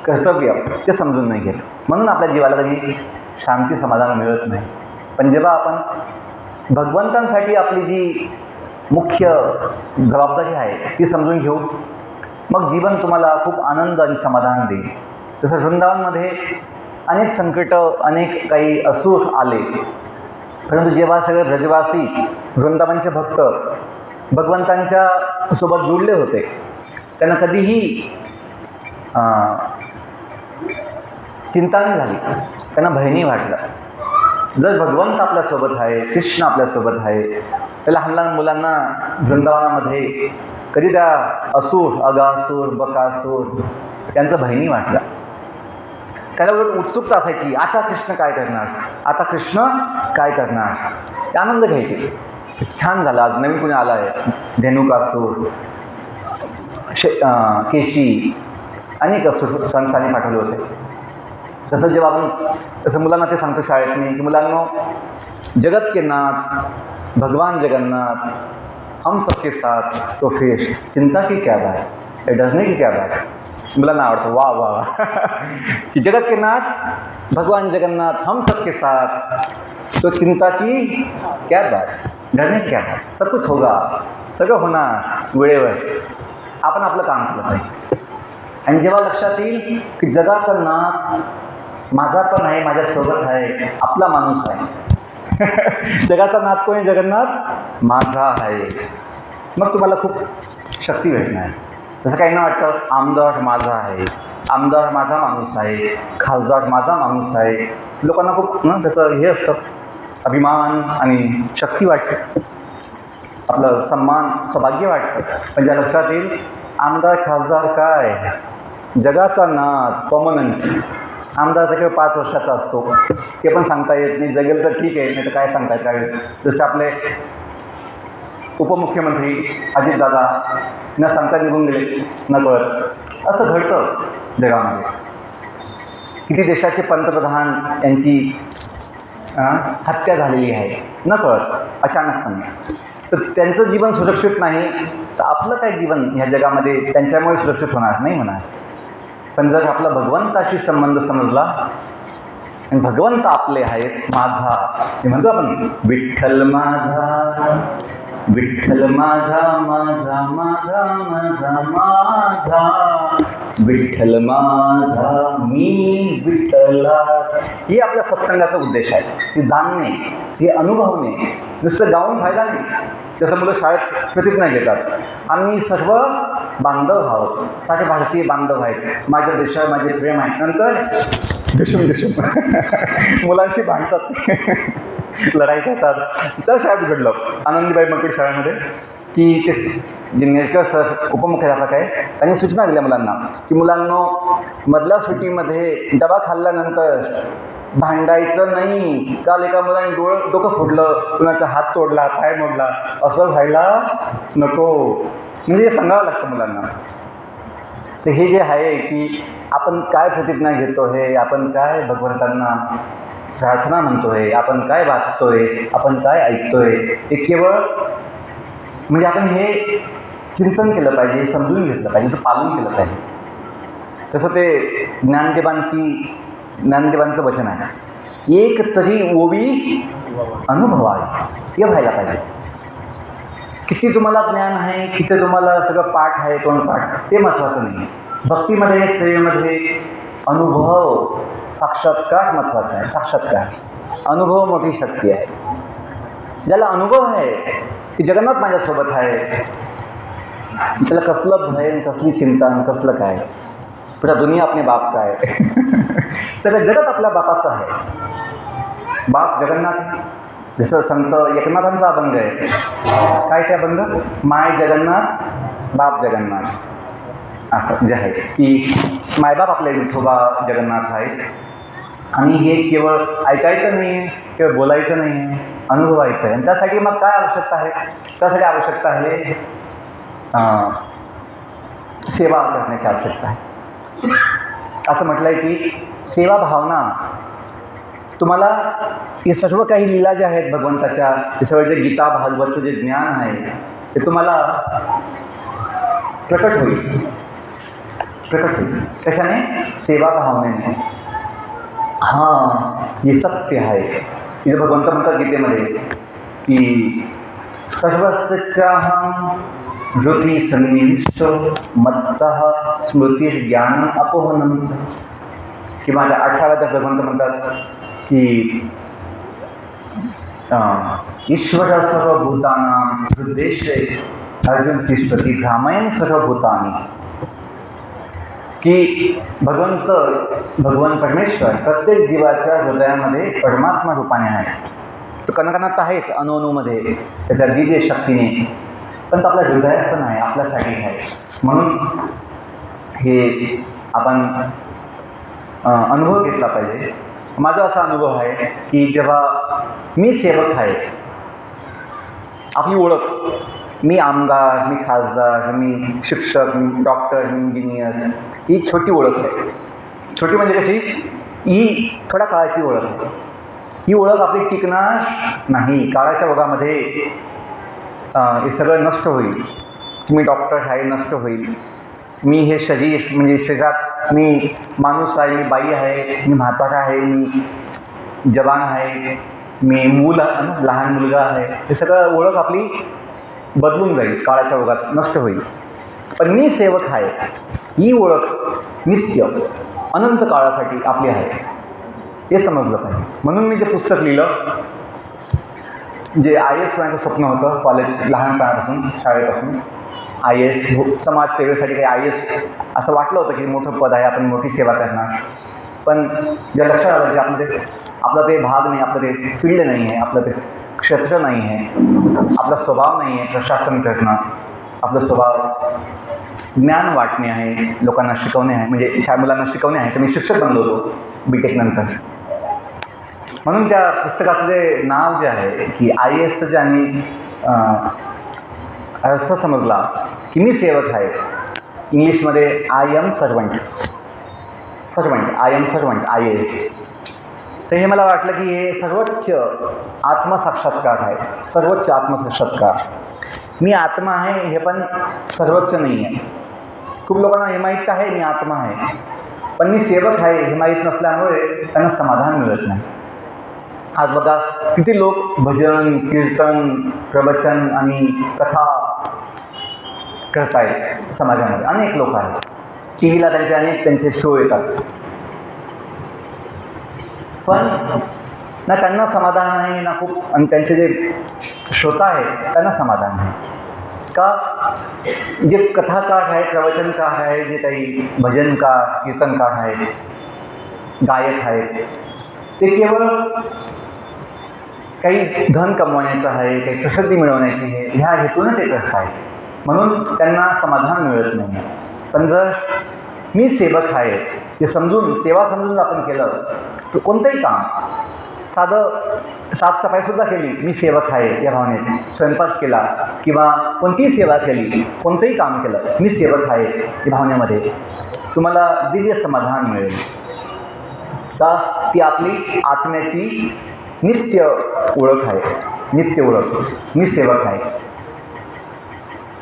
कर्तव्य ते समजून नाही घेत. म्हणून आपल्या जीवाला कधी शांती समाधान मिळत नाही. पण जेव्हा आपण भगवंतांसाठी आपली जी मुख्य जबाबदारी आहे ती समजून घेऊ, मग जीवन तुम्हाला खूप आनंद आणि समाधान देईल. तसं वृंदावनमध्ये अनेक संकटं, अनेक काही असुर आले, परंतु जेव्हा सगळे ब्रजवासी, वृंदावनचे भक्त भगवंतांच्या सोबत जुळले होते, त्यांना कधीही चिंता नाही झाली, त्यांना भय नाही वाटलं. जर भगवंत आपल्यासोबत आहे, कृष्ण आपल्यासोबत आहे, तर लहान लहान मुलांना वृंदावनामध्ये कधी त्या असुर, अगासूर, बकासूर त्यांचं भय नाही वाटलं. त्याच्याबरोबर उत्सुकता असायची, आता कृष्ण काय करणार, आता कृष्ण काय करणार, ते आनंद घ्यायचे. छान झालं, आज नवीन कोणी आला आहे, धेनुकासूर, केशी, अनेक असुर कंसाने पाठवले होते. तसं जेव्हा आपण तसं मुलांना ते सांगतो शाळेतनी की मुलांनो, जगत के नाथ भगवान जगन्नाथ हम सबके साथ, तो फिर चिंता की क्या बात, डरने की क्या बात. मुलांना आवडतं, वा वा वा कि जगत के नाथ भगवान जगन्नाथ हम सबके साथ, तो चिंता की क्या बात, डरने की क्या बात. सब कुछ होगा, सगळं होणार वेळेवर. आपण आपलं काम केलं पाहिजे. आणि जेव्हा लक्षात येईल की जगाचा नाथ माझा पण आहे, माझ्यासोबत आहे, आपला माणूस आहे, जगाचा नाथ कोणी, जगन्नाथ माझा आहे, मग तुम्हाला खूप शक्ती भेटणार. जसं काहींना वाटतं आमदार माझा आहे, आमदार माझा माणूस आहे, खासदार माझा माणूस आहे. लोकांना खूप त्याचं हे असतं, अभिमान आणि शक्ती वाटते, आपलं सन्मान, सौभाग्य वाटतं. पण ज्या लक्षात येईल आमदार खासदार काय, जगाचा नाथ पर्मनंट. आमदार तर केवळ 5 वर्षाचा असतो, ते पण सांगता येत नाही, जगेल तर ठीक आहे, नाही तर काय सांगता येत काय. जसे आपले उपमुख्यमंत्री अजितदादा न सांगता निघून गेले नकळत. असं घडतं जगामध्ये. किती देशाचे पंतप्रधान यांची हत्या झालेली आहे नकळत, अचानकपणे. तर त्यांचं जीवन सुरक्षित नाही, तर आपलं काय जीवन ह्या जगामध्ये त्यांच्यामुळे सुरक्षित होणार नाही म्हणा. पण जर आपला भगवंताशी संबंध समजला आणि भगवंत आपले आहेत, माझा, हे म्हणतो आपण विठ्ठल माझा, विठ्ठल माझा, माझा माझा माझा माझा, विठ्ठल माझा मी विठ्ठला. ही आपल्या सत्संगाचा उद्देश आहे, ती जाणणे, ती अनुभवणे. नुसतं गाऊन फायदा नाही. जसं मुलं शाळेत प्रतिज्ञा घेतात, आम्ही सर्व बांधव आहोत, सारे भारतीय बांधव आहेत, माझ्या देशावर माझे प्रेम आहे. नंतर दुशुम दुशुम मुलांशी भांडतात, लढाई करतात. तर शाळेत घडलं आनंदीबाई मकड शाळेमध्ये की ते जे नेरकर सर उपमुख्याध्यापक आहे, त्यांनी सूचना दिल्या मुलांना की मुलांनो, मधल्या सुट्टीमध्ये डबा खाल्ल्यानंतर भांडायचं नाही. काल एका मुलाने डोकं फोडलं, कुणाचा हात तोडला, पाय मोडला, असं व्हायला नको. म्हणजे हे सांगावं लागतं मुलांना. तर हे जे आहे की आपण काय प्रतिज्ञा घेतो आहे, आपण काय भगवंतांना प्रार्थना म्हणतो आहे, आपण काय वाचतोय, आपण काय ऐकतोय, हे केवळ म्हणजे आपण हे चिंतन केलं पाहिजे, समजून घेतलं पाहिजे, त्याचं पालन केलं पाहिजे. तसं ते ज्ञानदेवांचं वचन आहे, एक तरी ओवी अनुभवावी, हे व्हायला पाहिजे. किती तुम्हाला ज्ञान आहे, किती तुम्हाला सगळं पाठ आहे, तोंडपाठ, ते महत्त्वाचं नाही. भक्तीमध्ये, सेवेमध्ये अनुभव, साक्षात्कार महत्त्वाचा आहे. साक्षात्कार, अनुभव मोठी शक्ती आहे. ज्याला अनुभव आहे की जगन्नाथ माझ्यासोबत आहे, त्याला कसलं भय, कसली चिंता, कसलं काय. पूरा दुनिया अपने बाप का है. सगळं जगत आपल्या बापाचं आहे. बाप जगन्नाथ, जसं संत एकनाथांचा अभंग आहे. काय ते अभंग? माय जगन्नाथ बाप जगन्नाथ, असं जे आहे की मायबाप आपले विठोबा जगन्नाथ आहेत. आणि हे केवळ ऐकायचं नाही आहे, केवळ बोलायचं नाही आहे, अनुभवायचं आहे. आणि त्यासाठी मग काय आवश्यकता आहे? त्यासाठी आवश्यकता आहे सेवा करण्याची आवश्यकता आहे. असं म्हटलं आहे की सेवा भावना तुम्हाला हे सर्व काही लीला ज्या आहेत भगवंताच्या, हे सगळं जे गीता भागवतचं जे ज्ञान आहे ते तुम्हाला प्रकट होईल. कशाने? सेवा भावनेने. हां, हे सत्य आहे. इथे भगवंत म्हणतात गीतेमध्ये की सर्वस्याहं ज्योती सन्निविष्ट मत्तः स्मृती ज्ञान अपोहनम. किंवा 18व्या भगवंत म्हणतात की ईश्वर सर्वभूतानां हृद्देशे अर्जुन तिष्ठति भ्रामयन् सर्वभूतानि. की भगवान परमेश्वर प्रत्येक जीवाच्या हृदयामध्ये परमात्मा रूपाने आहे. तो कणकणात आहेच, अणुअणूमध्ये त्याच्या दिव्य शक्तीने, पण तो आपल्या हृदयात पण आहे, आपल्यासाठी आहे. म्हणून हे आपण अनुभव घेतला पाहिजे. माझा असा अनुभव आहे की जेव्हा मी सेवक आहे, आपली ओळख, मी आमदार, मी खासदार, मी शिक्षक, मी डॉक्टर, मी इंजिनियर, ही छोटी ओळख आहे. छोटी म्हणजे कशी? ही थोड्या काळाची ओळख आहे. ही ओळख आपली टिकणार नाही. काळाच्या ओघामध्ये हे सगळं नष्ट होईल. मी डॉक्टर आहे, नष्ट होईल. मी हे शरीर म्हणजे शरीरात मी माणूस आहे, मी बाई आहे, मी म्हातारा आहे, मी जवान आहे, मी मूल लहान मुलगा आहे, हे सगळं ओळख आपली बदलून जाईल, काळाच्या ओघात नष्ट होईल. पण मी सेवक आहे, ही ओळख नित्य अनंत काळासाठी आपली आहे, हे समजलं पाहिजे. म्हणून मी जे पुस्तक लिहिलं, जे IAS व्हायचं स्वप्न होतं कॉलेज लहानपणापासून, शाळेपासून, IAS समाजसेवेसाठी काही IAS असं वाटलं होतं की मोठं पद आहे, आपण मोठी सेवा करणार. पण ज्या लक्षात आलं की आपला ते भाग नाही, आपलं ते फील्ड नाही आहे, आपलं ते क्षेत्र नाही आहे, आपला स्वभाव नाही आहे प्रशासन करणं. आपला स्वभाव ज्ञान वाटणे आहे, लोकांना शिकवणे आहे, म्हणजे मुलांना शिकवणे आहे. तर मी शिक्षक बनलो होतो BTech नंतर. म्हणून त्या पुस्तकाचं जे नाव जे आहे की IASचं जे आणि अर्थ समजला की मी सेवक आहे, इंग्लिशमध्ये आय एम सर्वंट, IAS. तर हे मला वाटलं की हे सर्वोच्च आत्मसाक्षात्कार आहे, सर्वोच्च आत्मसाक्षात्कार. मी आत्मा आहे हे पण सर्वोच्च नाही आहे. खूप लोकांना हे माहीत आहे मी आत्मा आहे, पण मी सेवक आहे हे माहीत नसल्यामुळे त्यांना समाधान मिळत नाही. आज बघा किती लोक भजन, कीर्तन, प्रवचन आणि कथा करतायत समाजामध्ये. अनेक लोक आहेत, TVला त्यांचे शो येतात, पण ना त्यांना समाधान आहे ना खूप, आणि त्यांचे जे श्रोता आहेत त्यांना समाधान आहे का? जे कथाकार आहे, प्रवचनकार आहे, जे काही भजनकार, कीर्तनकार आहेत, गायक आहेत, ते केवळ काही धन कमवण्याचं आहे, काही प्रसिद्धी मिळवण्याची आहे, ह्या हेतून ते करत आहेत. म्हणून त्यांना समाधान मिळत नाही. पण जर मी सेवक आहे हे समजून, सेवा समजून आपण केलं तर कोणतंही काम, साधं साफसफाईसुद्धा केली, मी सेवक आहे या भावनेत, स्वयंपाक केला किंवा कोणतीही सेवा केली, कोणतंही काम केलं, मी सेवक आहे या भावनेमध्ये, तुम्हाला दिव्य समाधान मिळेल. का? ती आपली आत्म्याची नित्य ओळख आहे, नित्य ओळख, मी सेवक आहे.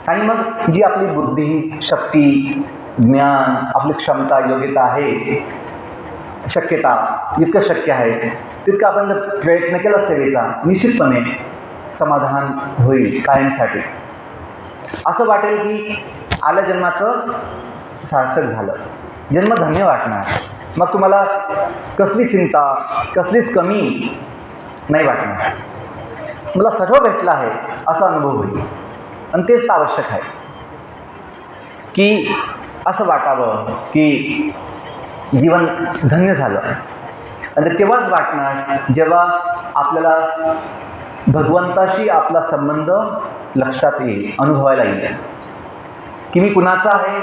आणि मग जी आपली बुद्धी, शक्ती, ज्ञान, आपली क्षमता, योग्यता आहे, शक्यता, जितकं शक्य आहे तितकं आपण जर प्रयत्न केला सेवेचा, निश्चितपणे समाधान होईल कायमसाठी. असं वाटेल की आल्या जन्माचं सार्थक झालं, जन्म धन्य वाटणार. मग तुम्हाला कसली चिंता, कसलीच कमी नाही वाटणार. मला सर्व भेटलं आहे असा अनुभव होईल. आणि तेच तर आवश्यक आहे की असं वाटावं की जीवन धन्य झालं. आणि तेव्हाच वाटणार जेव्हा आपल्याला भगवंताशी आपला संबंध लक्षात येईल, अनुभवायला येईल की मी कुणाचा आहे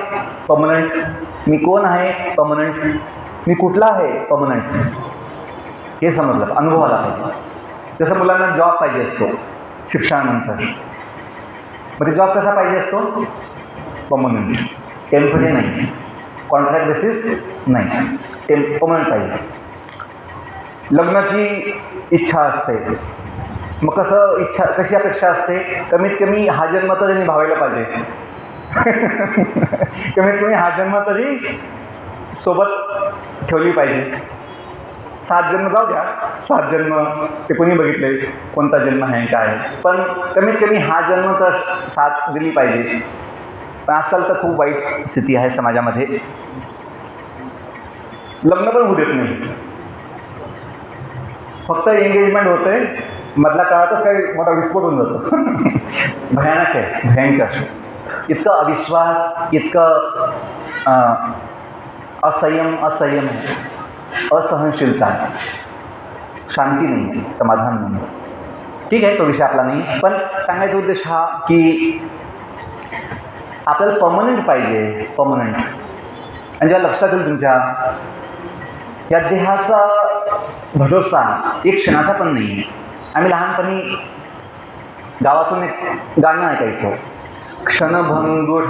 परमनंट, मी कोण आहे परमनंट, मी कुठला आहे परमनंट, हे समजलं, अनुभवाला पाहिजे. जसं मुलांना जॉब पाहिजे असतो शिक्षणानंतर, मग ते जॉब कसा पाहिजे असतो, परमनंट, टेम्पररी नाही, कॉन्ट्रॅक्ट बेसिस नाही, परमनंट पाहिजे. लग्नाची इच्छा असते, मग कशी अपेक्षा असते, कमीत कमी हा जन्म तरी निभावायला पाहिजे. कमीत कमी हा जन्म तरी सोबत ठेवली पाहिजे. 7 जन्म जाऊ द्या, 7 जन्म ते कोणी बघितले कोणता जन्म आहे काय, पण कमीत कमी हा जन्म तर साथ दिली पाहिजे. पण आजकाल तर खूप वाईट स्थिती आहे समाजामध्ये, लग्न पण होऊ देत नाही, फक्त एंगेजमेंट होते, मधल्या काळातच काही मोठा विस्फोट होऊन जातो. भयानक आहे, भयंकर. इतकं अविश्वास, इतकं असंयम आहे, असहनशीलता, शांती नाही आहे, समाधान नाही आहे. ठीक आहे, तो विषय आपला नाही, पण सांगायचा उद्देश हा की आपल्याला परमनंट पाहिजे, परमनंट. आणि जेव्हा लक्षात येईल तुमच्या या देहाचा भरोसा एक क्षणाचा पण नाही. आम्ही लहानपणी गावातून एक गाणं ऐकायचो, क्षणभंगुर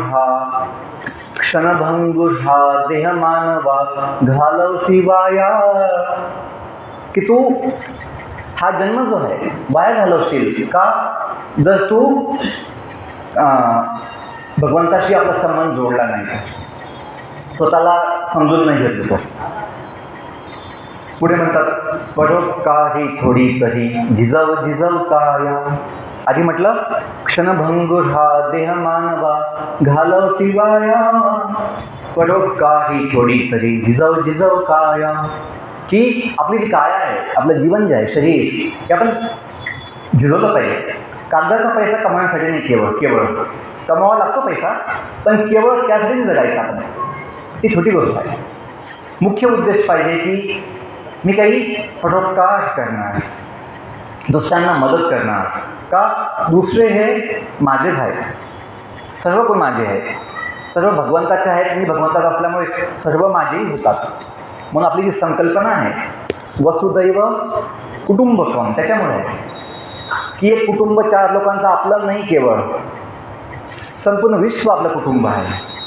हा देह मानवा घालव शिवाया, की तू हा जन्म जो आहे वाया घालवशील का, जर तू भगवंताशी आपला संबंध जोडला नाही, स्वतःला समजून नाही घेतलं. पुढे म्हणतात परोपकारी थोडी तरी झिजव काया. आधी म्हटलं क्षणभंगुर हा देह मानवा घालव शिवाया, परोपकारी थोडी तरी झिजव काया. की आपली जी काया आहे, आपलं जीवन जे आहे, शरीर, हे आपण झिजवलं पाहिजे. कागदाचा पैसा कमवण्यासाठी नाही, केवळ कमावा लागतो पैसा, पण केवळ त्यासाठी जगायचं आपण, ती छोटी गोष्ट आहे. मुख्य उद्देश पाहिजे की मी काही परोपकार करणार, दुसऱ्यांना मदत करणार. का दुसरे हे माझेच आहेत, सर्व कोण माझे आहेत, सर्व भगवंताचे आहेत. मी भगवंताचा असल्यामुळे सर्व माझेही होतात. म्हणून आपली जी संकल्पना आहे वसुदैव कुटुंबकम, त्याच्यामुळे आहे की एक कुटुंब 4 लोकांचं आपलं नाही, केवळ संपूर्ण विश्व आपलं कुटुंब आहे.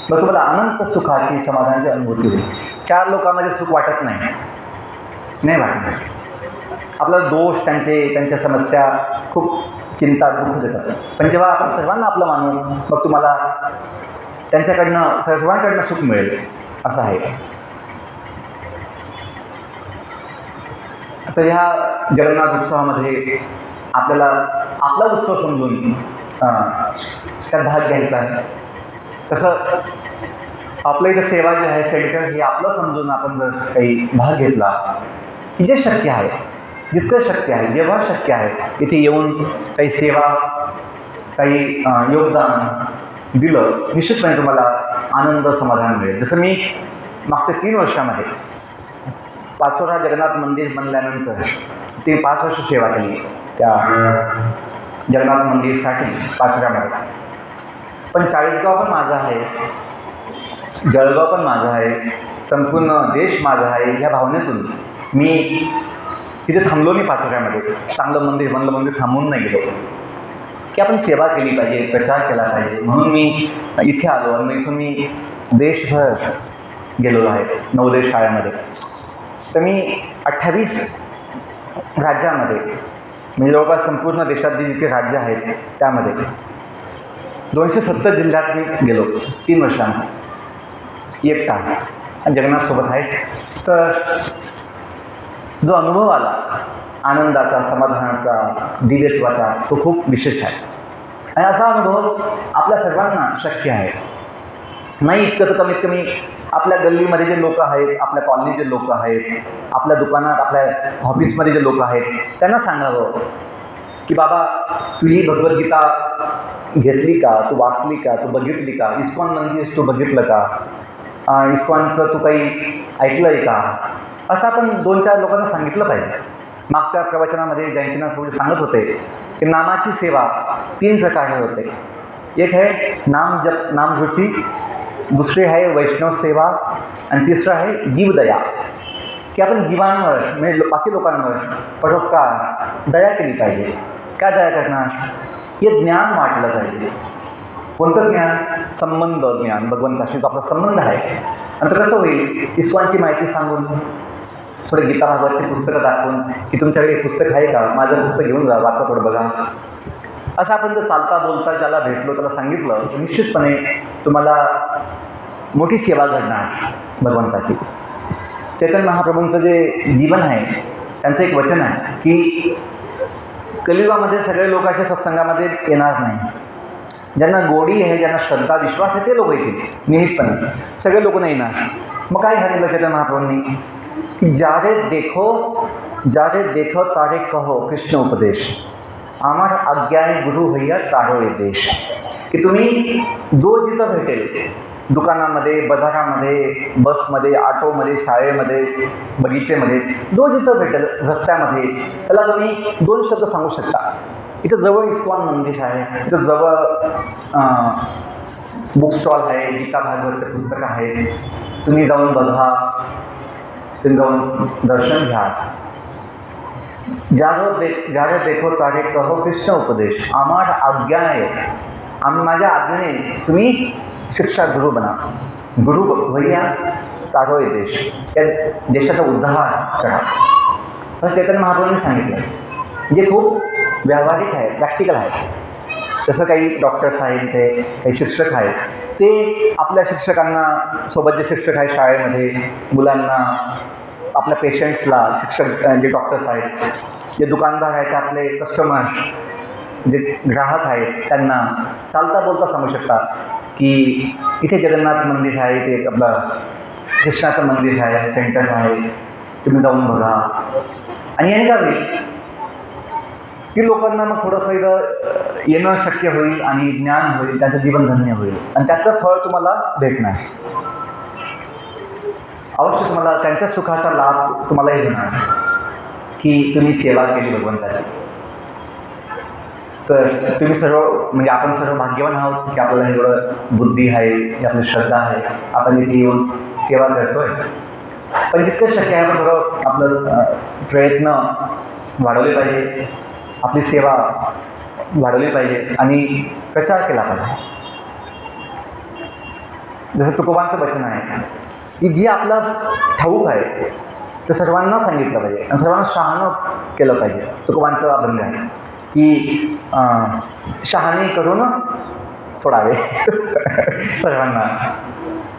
मग तुम्हाला अनंत सुखाची, समाधानाची अनुभूती होईल. 4 लोकांमध्ये सुख वाटत नाही वाटत. आपला दोष, त्यांच्या समस्या खूप चिंता, दुःख देतात. पण जेव्हा आपण सर्वांना आपलं मानू, मग तुम्हाला सर्वांकडनं सुख मिळेल, असं आहे. तर ह्या जगन्नाथ उत्सवामध्ये आपल्याला आपला उत्सव समजून त्यात भाग घ्यायचा आहे. तसं आपलं इथं सेवा जी आहे, सेंटर, हे आपलं समजून आपण जर काही भाग घेतला, की जे शक्य आहे, जितकं शक्य आहे, जेव्हा शक्य आहे, इथे येऊन काही सेवा, काही योगदान दिलं, निश्चितपणे तुम्हाला आनंद, समाधान मिळेल. जसं मी मागच्या 3 वर्षामध्ये पाचोरा जगन्नाथ मंदिर बनल्यानंतर 5 वर्ष सेवा केली त्या जगन्नाथ मंदिरसाठी पाचोऱ्यामध्ये. पण चाळीसगाव पण माझं आहे, जळगाव पण माझं आहे, संपूर्ण देश माझा आहे, ह्या भावनेतून मी तिथे थांबलो नाही. पाचोऱ्यामध्ये चांगलं मंदिर बनलं, मंदिर थांबून नाही गेलो, की आपण सेवा केली पाहिजे, प्रचार केला पाहिजे, म्हणून मी इथे आलो. आणि इथून मी देशभर गेलेलो आहे, नवोदय शाळेमध्ये. तर मी 28 राज्यामध्ये, म्हणजे जवळपास संपूर्ण देशात जितके राज्य आहेत त्यामध्ये 270 जिल्ह्यात मी गेलो 3 वर्षांमध्ये, एकटा. जगन्नाथसोबत आहे. तर जो अनुभव आला आनंदाचा, समाधानाचा, दिव्यत्वाचा, तो खूप विशेष आहे. आणि असा अनुभव आपल्या सर्वांना शक्य आहे. नाही इतकं तर कमीत कमी आपल्या गल्लीमध्ये जे लोक आहेत, आपल्या कॉलनीचे लोक आहेत, आपल्या दुकानात, आपल्या ऑफिसमध्ये जे लोक आहेत, त्यांना सांगावं की बाबा तू ही भगवद्गीता घेतली का, तू वाचली का, तू बघितली का, इस्कॉन मंदिर तू बघितलं का, इस्कॉनचं तू काही ऐकलं आहे का, असं आपण 2-4 लोकांना सांगितलं पाहिजे. मागच्या प्रवचनामध्ये जयंतीनाथ प्रभू सांगत होते की नामाची सेवा 3 प्रकारे होते. एक आहे नामरुची, दुसरी आहे वैष्णव सेवा, आणि तिसरं आहे जीवदया, की आपण जीवांवर म्हणजे बाकी लोकांवर परोपकार दया केली पाहिजे. काय दया करणार? हे ज्ञान वाटलं पाहिजे. कोणतं ज्ञान? संबंध ज्ञान. भगवंताशीच आपला संबंध आहे. आणि तो कसं होईल? इस्कॉनची माहिती सांगून, थोडं गीता भागवतची पुस्तकं दाखवून की तुमच्याकडे पुस्तक आहे का, माझं पुस्तक घेऊन जा, वाचा, थोडं बघा. असं आपण जर चालता बोलता ज्याला भेटलो त्याला सांगितलं तर निश्चितपणे तुम्हाला मोठी सेवा घडणार भगवंताची. चैतन्य महाप्रभूंचं जे जीवन आहे त्यांचं एक वचन आहे की कलियुगामध्ये सगळे लोक अशा सत्संगामध्ये येणार नाही. ज्यांना गोडी आहे, ज्यांना श्रद्धा विश्वास आहे ते लोक येतील निमित्तपणे, सगळे लोक नाही येणार. मग काय सांगितलं चैतन्य महाप्रभूंनी की जारे देखो तारे कहो कृष्ण उपदेश, आम्हार आज्ञाय गुरु हैया तारो ये देश. की तुम्ही जो जिथं भेटेल, दुकानामध्ये, बाजारामध्ये, बसमध्ये, ऑटोमध्ये, शाळेमध्ये, बगीचेमध्ये, जो जिथं भेटेल रस्त्यामध्ये, त्याला तुम्ही 2 शब्द सांगू शकता. इथं जवळ इस्कॉन मंदिर आहे, इथं जवळ बुक स्टॉल आहे, गीता भागवतचे पुस्तकं आहे, तुम्ही जाऊन बघा, तुम्ही जाऊन दर्शन घ्या. जारे देखो तारे कहो कृष्ण उपदेश, आम्हार आज्ञा आहे, माझ्या आज्ञेने तुम्ही शिक्षा गुरु बना. गुरु भैया तारो ये देश, या देशाचा उद्धार करा. तर चैतन्य महाप्रभूंनी सांगितलं जे खूप व्यावहारिक आहे, प्रॅक्टिकल आहे. जसं काही डॉक्टर्स आहेत, इथे काही शिक्षक आहेत, ते आपल्या शिक्षकांना, सोबत जे शिक्षक आहेत शाळेमध्ये, मुलांना, आपल्या पेशंट्सला, शिक्षक जे डॉक्टर्स आहेत, जे दुकानदार आहेत, आपले कस्टमर्स, जे ग्राहक आहेत, त्यांना चालता बोलता सांगू शकतात की इथे जगन्नाथ मंदिर आहे, इथे आपलं कृष्णाचं मंदिर आहे, सेंटर आहे, तुम्ही जाऊन बघा. आणि याने काय होईल की लोकांना मग थोडंसं इथं येणं शक्य होईल आणि ज्ञान होईल, त्यांचं जीवन धन्य होईल आणि त्याचं फळ तुम्हाला भेटणार. अवश्य तुम्हाला त्यांच्या सुखाचा लाभ तुम्हालाही होणार की तुम्ही सेवा केली भगवंताची. तर तुम्ही सर्व म्हणजे आपण सर्व भाग्यवान आहोत की आपल्याला एवढं बुद्धी आहे, आपली श्रद्धा आहे, आपण इथे येऊन सेवा करतोय. पण जितकं शक्य आहे आपण थोडं आपलं प्रयत्न वाढवले पाहिजे, आपली सेवा वाढवली पाहिजे आणि प्रचार केला पाहिजे. जसं तुकोबांचं वचन आहे की जी आपला ठाऊक आहे ते सर्वांना सांगितलं पाहिजे आणि सर्वांना शहाणं केलं पाहिजे. तुकोबांचं अभंग आहे की शहाणे करून सोडावे सर्वांना,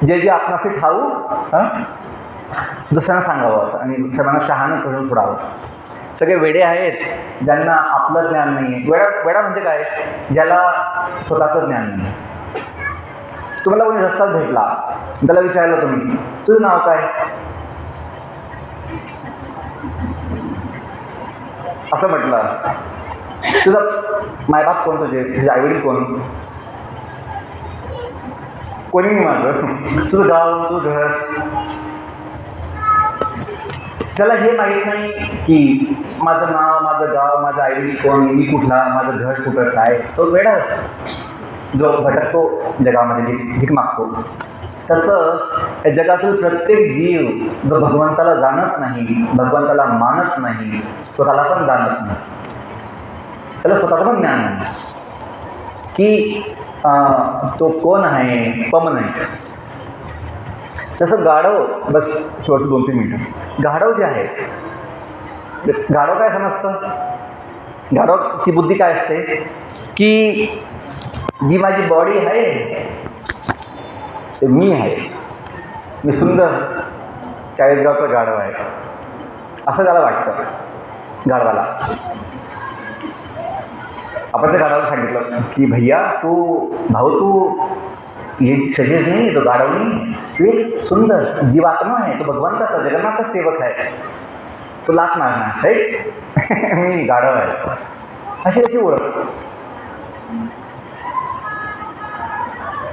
जे आपणाचे ठाऊक दुसऱ्यांना सांगावं असं, आणि सर्वांना शहाणं करून सोडावं. सगळे वेडे आहेत ज्यांना आपलं ज्ञान नाही आहे. वेडा म्हणजे काय? ज्याला स्वतःचं ज्ञान नाही. तुम्हाला कोणी रस्त्यात भेटला, त्याला विचारलं तुम्ही तुझं नाव काय, असं म्हटलं, तुझं मायबाप कोण, तुझे आईवडील कोण, कोणी माझं, तुझं गाव, तुझं घर, त्याला हे माहीत नाही की माझं नाव, माझं गाव, माझं आईवडील कोण, मी कुठला, माझं घर कुठं, काय. तो वेडा असतो जो भटकतो जगामध्ये, भीक मागतो. तसं या जगातील प्रत्येक जीव जो भगवंताला जाणत नाही, भगवंताला मानत नाही, स्वतःला पण जाणत नाही, त्याला स्वतःचं पण ज्ञान नाही की तो कोण आहे, पम नाही. तसं गाढव, बस शेवटचं 2-3 मिनिटं, गाढव जे आहे, गाढव काय समजतं? गाढवची बुद्धी काय असते की जी माझी बॉडी आहे ते मी आहे, मी सुंदर चाळीसगावचं गाढव आहे, असं त्याला वाटतं गाढवाला. आपण त्या गाढवाला सांगितलं की भैया तू ये शरीर नाही, तो गाढव नाही, तू एक सुंदर जीवात्मा आहे, तो भगवंताचा, जगन्नाथचा सेवक आहे, तो लात मारणार आहे मी गाढव आहे, अशी त्याची ओळख.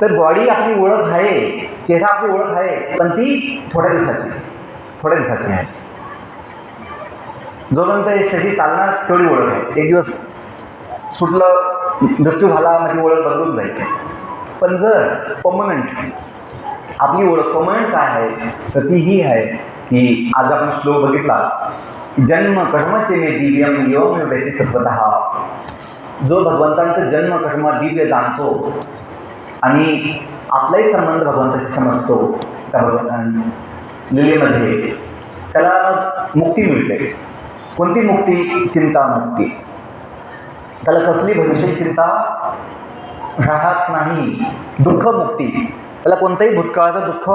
तर बॉडी आपली ओळख आहे, चेहरा आपली ओळख आहे, पण ती थोड्या दिवसाची आहे. जोपर्यंत हे शरीर चालणार तेवढी ओळख आहे. एक दिवस सुटलं, मृत्यू झाला, मग ती ओळख बदलून जाईल. पण जर परमनंट आपली ओळख परमनंट काय आहे, तर ती ही आहे की आज आपण श्लोक बघितला, जन्म कर्मचे मे दिव्यम योम व्यक्ती तत्वतः. जो भगवंतांचं जन्म कर्म दिव्य जाणतो आणि आपलाही संबंध भगवंताशी समजतो, त्या लीलेमध्ये त्याला मुक्ती मिळते. कोणती मुक्ती? चिंतामुक्ती. त्याला कसली भविष्याची चिंता राहत नाही. दुःखमुक्ती. त्याला कोणतंही भूतकाळाचं दुःख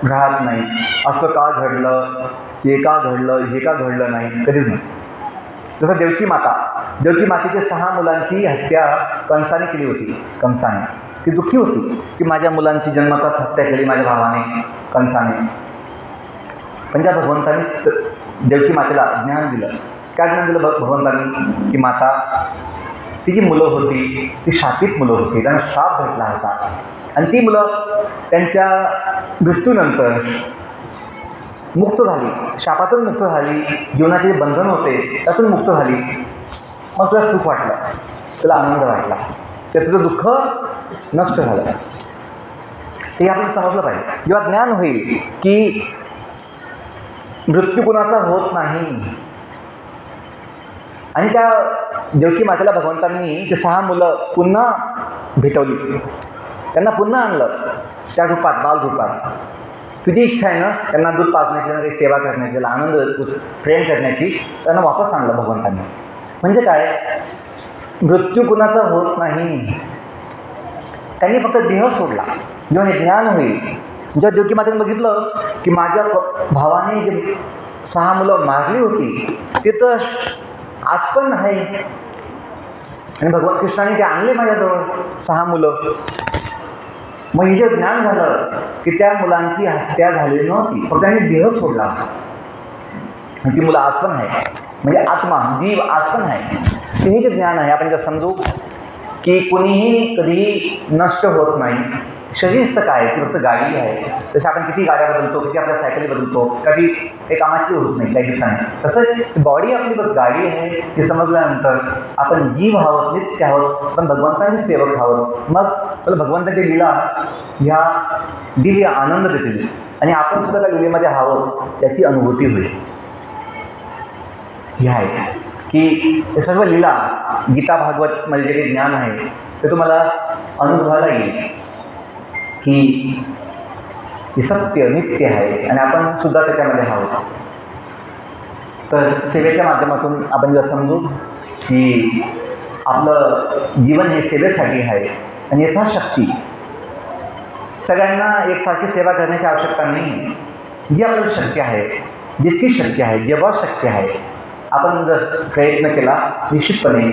राहत नाही. असं का घडलं, हे का घडलं, हे का घडलं नाही, कधीच नाही. जसं देवकी मातेच्या 6 मुलांची हत्या कंसाने केली होती. कंसाने ती दुःखी होती की माझ्या मुलांची जन्मताच हत्या केली माझ्या भावाने, कंसाने. पण ज्या भगवंतांनी देवकी मातेला ज्ञान दिलं. काय ज्ञान दिलं भगवंतांनी? की माता, ती जी मुलं होती ती शापित मुलं होती, त्यांना शाप भेटला होता. आणि ती मुलं त्यांच्या मृत्यूनंतर मुक्त झाली, शापातून मुक्त झाली, जीवनाचे जे बंधन होते त्यातून मुक्त झाली. मग तुला सुख वाटलं, तुला आनंद वाटला, तर तुझं दुःख नष्ट झालं. हे आपल्याला समजलं पाहिजे. जेव्हा ज्ञान होईल की मृत्यू कुणाचा होत नाही, आणि त्या देवकी मातेला भगवंतांनी ते 6 मुलं पुन्हा भेटवली, त्यांना पुन्हा आणलं त्या रूपात, बाल रूपात. तुझी इच्छा आहे ना त्यांना दूध पाजण्याची, त्यांना काही सेवा करण्याची, त्याला आनंद प्रेम करण्याची, त्यांना वापस आणलं भगवंतांनी. म्हणजे काय? मृत्यू कुणाचा होत नाही. त्यांनी फक्त देह सोडला. जेव्हा हे ज्ञान होईल, जेव्हा देवकी मातेने बघितलं की माझ्या भावाने जे 6 मुलं मारली होती ते तर आज पण आहे, आणि भगवान कृष्णाने ते आणले माझ्याजवळ 6 मुलं. मग हे जे ज्ञान झालं की त्या मुलांची हत्या झालेली नव्हती, फक्त त्यांनी देह सोडला, आणि ती मुलं आज पण आहे. म्हणजे आत्मा, जीव आज पण आहे. ते हे जे ज्ञान आहे, आपण जर समजू की कोणीही कधीही नष्ट होत नाही. शरीर तर काय, ती फक्त गाडी आहे. जसं आपण किती गाड्या बदलतो, किती आपल्या सायकली बदलतो, कधी ते कामाची होत नाही काही दिवसांनी. तसंच बॉडी आपली बस गाडी आहे. ती समजल्यानंतर आपण जीव आहोत, नित्य आहोत, पण भगवंतांचे सेवक आहोत. मग मला भगवंताची लीला ह्या दिव्य आनंद देतील, आणि आपण सुद्धा त्या लीलेमध्ये आहोत याची अनुभूती होईल. हे आहे की हे सर्व लीला गीता भागवतमध्ये जे काही ज्ञान आहे ते तुम्हाला अनुभवायला येईल की हे सत्य नित्य आहे, आणि आपण सुद्धा त्याच्यामध्ये आहोत. तर सेवेच्या माध्यमातून आपण जर समजू की आपलं जीवन हे सेवेसाठी आहे, आणि यथाशक्ती सगळ्यांना एकसारखी सेवा करण्याची आवश्यकता नाही. जी आपल्याला शक्य आहे, जितकी शक्य आहे, जेव्हा शक्य आहे, आपण जर प्रयत्न केला निश्चितपणे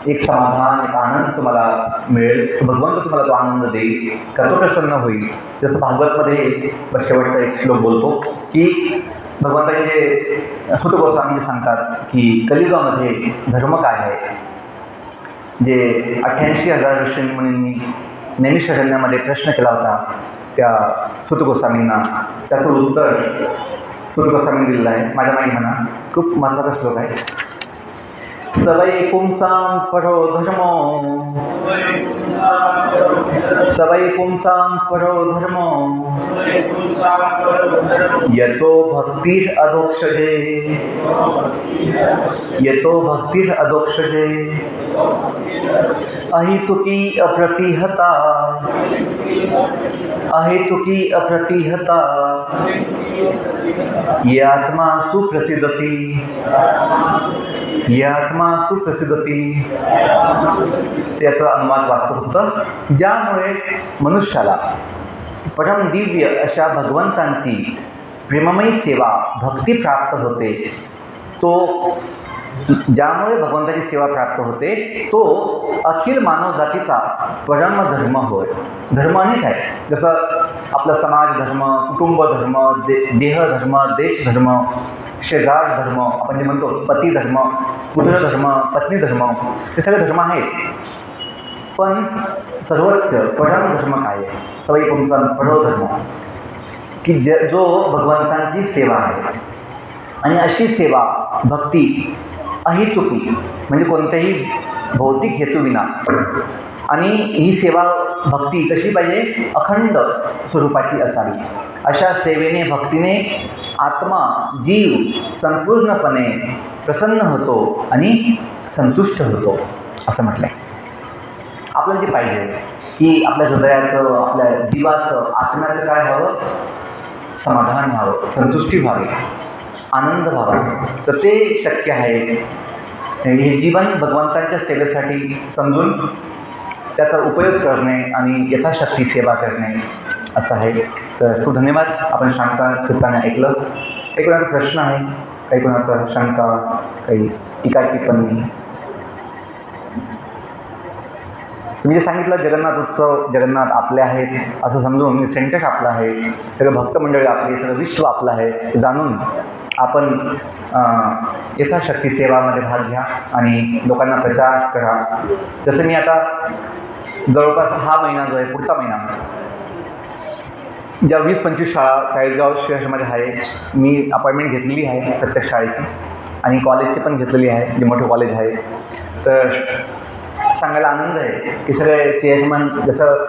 एक समाधान, एक आनंद तुम्हाला मिळेल. भगवंत तुम्हाला तो आनंद देईल, का तो प्रसन्न होईल. जसं भागवतमध्ये शेवटचा एक श्लोक बोलतो की भगवंताचे सुत गोस्वामी सांगतात की कलियुगामध्ये धर्म काय आहे. जे 88,000 ऋषीमुनींनी नैमिषारण्यामध्ये प्रश्न केला होता त्या सुत गोस्वामींना, त्याचं उत्तर सुत गोस्वामींनी दिलेलं आहे. माझ्या मागे म्हणा, खूप महत्त्वाचा श्लोक आहे. सवै पुंसां परो धर्मो, सवै पुंसां परो धर्मो, यतो भक्तिः अधोक्षजे, यतो भक्तिः अधोक्षजे, अहेतुकी अप्रतिहता, अहेतुकी अप्रतिहता, ये आत्मा सुप्रसिद्धती, ये आत्मा सुप्रसिद्धती. त्याचा अनुवाद वाचतो फक्त. ज्यामुळे मनुष्याला परम दिव्य अशा भगवंतांची प्रेममयी सेवा, भक्ती प्राप्त होते, तो ज्यामुळे भगवंताची सेवा प्राप्त होते तो अखिल मानवजातीचा परमधर्म होय. धर्म अनेक आहे, जसं आपला समाज धर्म, कुटुंब धर्म, देहधर्म, देशधर्म, शेजार धर्म, आपण जे म्हणतो पती धर्म, पुत्र धर्म, पत्नी धर्म, हे सगळे धर्म आहेत. पण सर्वोच्च परम धर्म काय आहे? सवयी पुंसा परम धर्म, की जो भगवंतांची सेवा आहे. आणि अशी सेवा भक्ती अहेतुकी, म्हणजे कोणत्याही भौतिक हेतूविना. आणि ही सेवा भक्ती कशी पाहिजे? अखंड स्वरूपाची असावी. अशा सेवेने भक्तीने आत्मा जीव संपूर्णपणे प्रसन्न होतो आणि संतुष्ट होतो असं म्हटलं आहे. आपल्याला जे पाहिजे की आपल्या हृदयाचं, आपल्या जीवाचं, आत्म्याचं काय हवं? समाधान व्हावं, संतुष्टी व्हावी, आनंद व्हावा. तर ते शक्य आहे. हे जीवन भगवंतांच्या सेवेसाठी समजून त्याचा उपयोग करणे आणि यथाशक्ती सेवा करणे असं आहे. तर खूप धन्यवाद. आपण शांत चित्ताने ऐकलं. काही कोणाचा प्रश्न आहे, काही कोणाचा शंका, काही टीका टिप्पणी? तुम्ही जे सांगितलं जगन्नाथ उत्सव, जगन्नाथ आपले आहेत असं समजून, सेंटर आपलं आहे, सगळं भक्त मंडळी आपली, सगळं विश्व आपलं आहे हे जाणून आपण यथाशक्ती सेवामध्ये भाग घ्या आणि लोकांना प्रचार करा. जसं मी आता जवळपास हा महिना जो आहे, पुढचा महिना, ज्या 20-25 शाळा चाळीसगाव शहरामध्ये आहे, मी अपॉइंटमेंट घेतलेली आहे प्रत्येक शाळेची आणि कॉलेजची पण घेतलेली आहे, जे मोठं कॉलेज आहे. तर सांगायला आनंद आहे की सगळे चेअरमन, जसं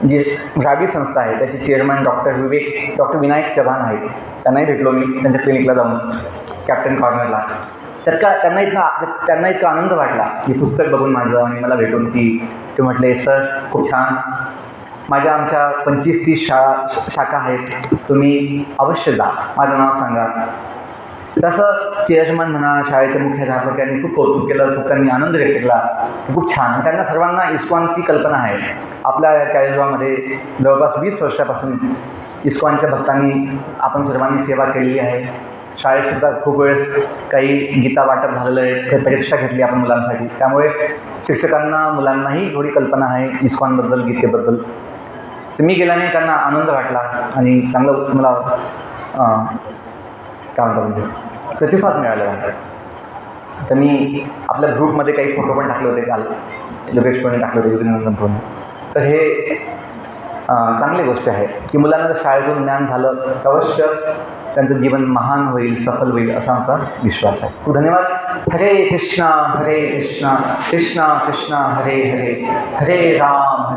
जी राबी संस्था आहे त्याचे चेअरमन डॉक्टर विनायक चव्हाण आहेत. त्यांनाही भेटलो मी त्यांच्या क्लिनिकला जाऊन कॅप्टन कॉर्नरला. तर त्यांना इतका आनंद वाटला की पुस्तक बघून माझं आणि मला भेटून, की ते म्हटले सर खूप छान, आमच्या 25-30 शाखा आहेत, तुम्ही अवश्य जा, माझं नाव सांगा. तसं चेअरमन म्हणा, शाळेचे मुख्याध्यापक यांनी खूप कौतुक केलं, खूप त्यांनी आनंद व्यक्त केला, खूप छान. त्यांना सर्वांना इस्कॉनची कल्पना आहे. आपल्या चाळीसगावमध्ये जवळपास 20 वर्षापासून इस्कॉनच्या भक्तांनी आपण सर्वांनी सेवा केलेली आहे. शाळेतसुद्धा खूप वेळेस काही गीता वाटप झालेलं आहे, काही परीक्षा घेतली आपण मुलांसाठी. त्यामुळे शिक्षकांना, मुलांनाही थोडी कल्पना आहे इस्कॉनबद्दल, गीतेबद्दल. तर मी गेल्याने त्यांना आनंद वाटला आणि चांगलं मला काय म्हणतात म्हणजे प्रतिसाद मिळालेला आहे. तर मी आपल्या ग्रुपमध्ये काही फोटो पण टाकले होते काल, योगेश पण टाकले होते, योगिनंदन पण. तर हे चांगली गोष्ट आहे की मुलांना जर शाळेतून ज्ञान झालं तर अवश्य त्यांचं जीवन महान होईल, सफल होईल असा आमचा विश्वास आहे. खूप धन्यवाद. हरे कृष्णा कृष्णा कृष्णा हरे हरे, हरे राम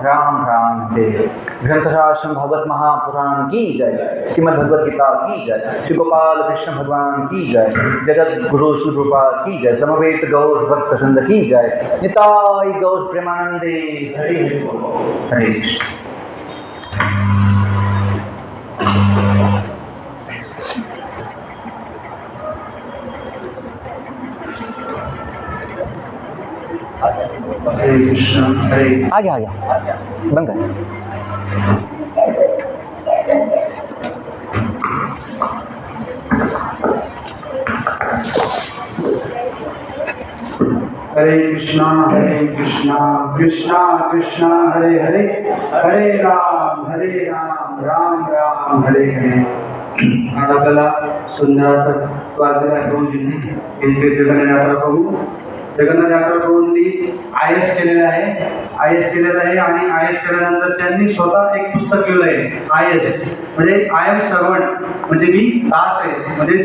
राम राम हरे हरे. ग्रंथराज भागवत महापुराण की जय, श्रीमद् भगवद गीता की जय, श्री गोपाल कृष्ण भगवान की जय, जगत गुरु श्री रूपा की जय, समवेत गौर भक्त वृंद की जय, निताय गौर प्रेमानंदे. हरे हरे हरे कृष्ण. हरे कृष्ण. हरे आ गया बंद कर. हरे कृष्णा कृष्णा कृष्णा हरे हरे, हरे राम राम राम हरे हरे. आज आपल्याला सुंदर जगन्नाथ यात्रा प्रभूंनी IS केलेलं आहे आणि IS केल्यानंतर त्यांनी स्वतः एक पुस्तक लिहिलं आहे. IS म्हणजे आय एम सर्वंट, म्हणजे मी दास आहे. म्हणजे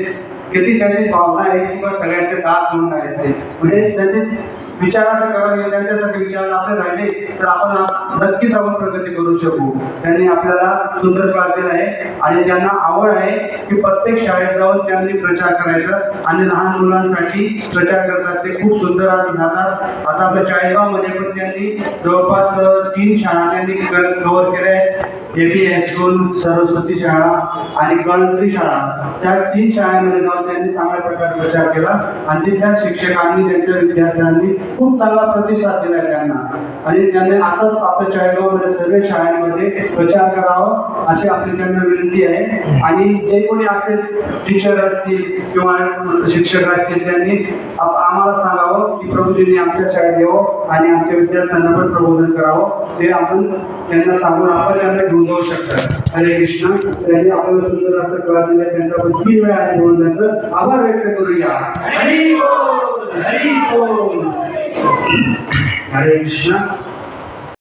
किती त्यांची भावना आहे किंवा सगळ्यांचे दास म्हणून आहेत ते. म्हणजे त्यांचे विचाराचं करावे, त्यांच्यासाठी विचार आपले राहिले तर आपण नक्कीच आपण प्रगती करू शकू. त्यांनी आपल्याला सुंदर क्लास दिला आहे आणि त्यांना आवड आहे की प्रत्येक शाळेत जाऊन त्यांनी प्रचार करायचा आणि लहान मुलांसाठी प्रचार करतात. ते खूप सुंदर आज जातात. आता आपल्या चाळीसगावमध्ये पण त्यांनी जवळपास 3 शाळा त्यांनी कव्हर केल्या आहेत. AB हायस्कूल, सरस्वती शाळा आणि गणपती शाळा. त्या 3 शाळांमध्ये जाऊन त्यांनी चांगल्या प्रकारे प्रचार केला आणि तिथल्या शिक्षकांनी, त्यांच्या विद्यार्थ्यांनी खूप चांगला प्रतिसाद दिला त्यांना. आणि त्यांनी असंच आपल्या चाळीसगावमध्ये सर्व शाळांमध्ये प्रचार करावा अशी आपली त्यांना विनंती आहे. आणि जे कोणी असेल टीचर असतील किंवा शिक्षक असतील त्यांनी आम्हाला सांगावं की प्रभूजींनी आमच्या शाळेत यावं आणि आमच्या विद्यार्थ्यांना पण प्रबोधन करावं. ते आपण त्यांना सांगून आपण त्यांना घेऊन जाऊ शकतात. हरे कृष्ण. त्यांनी आपल्याला सुंदर असं कळा दिला, त्यांचा पण 3 वेळा आहे म्हणून त्यांचं आभार व्यक्त करूया. हरी बोल, हरी बोल. हरे कृष्ण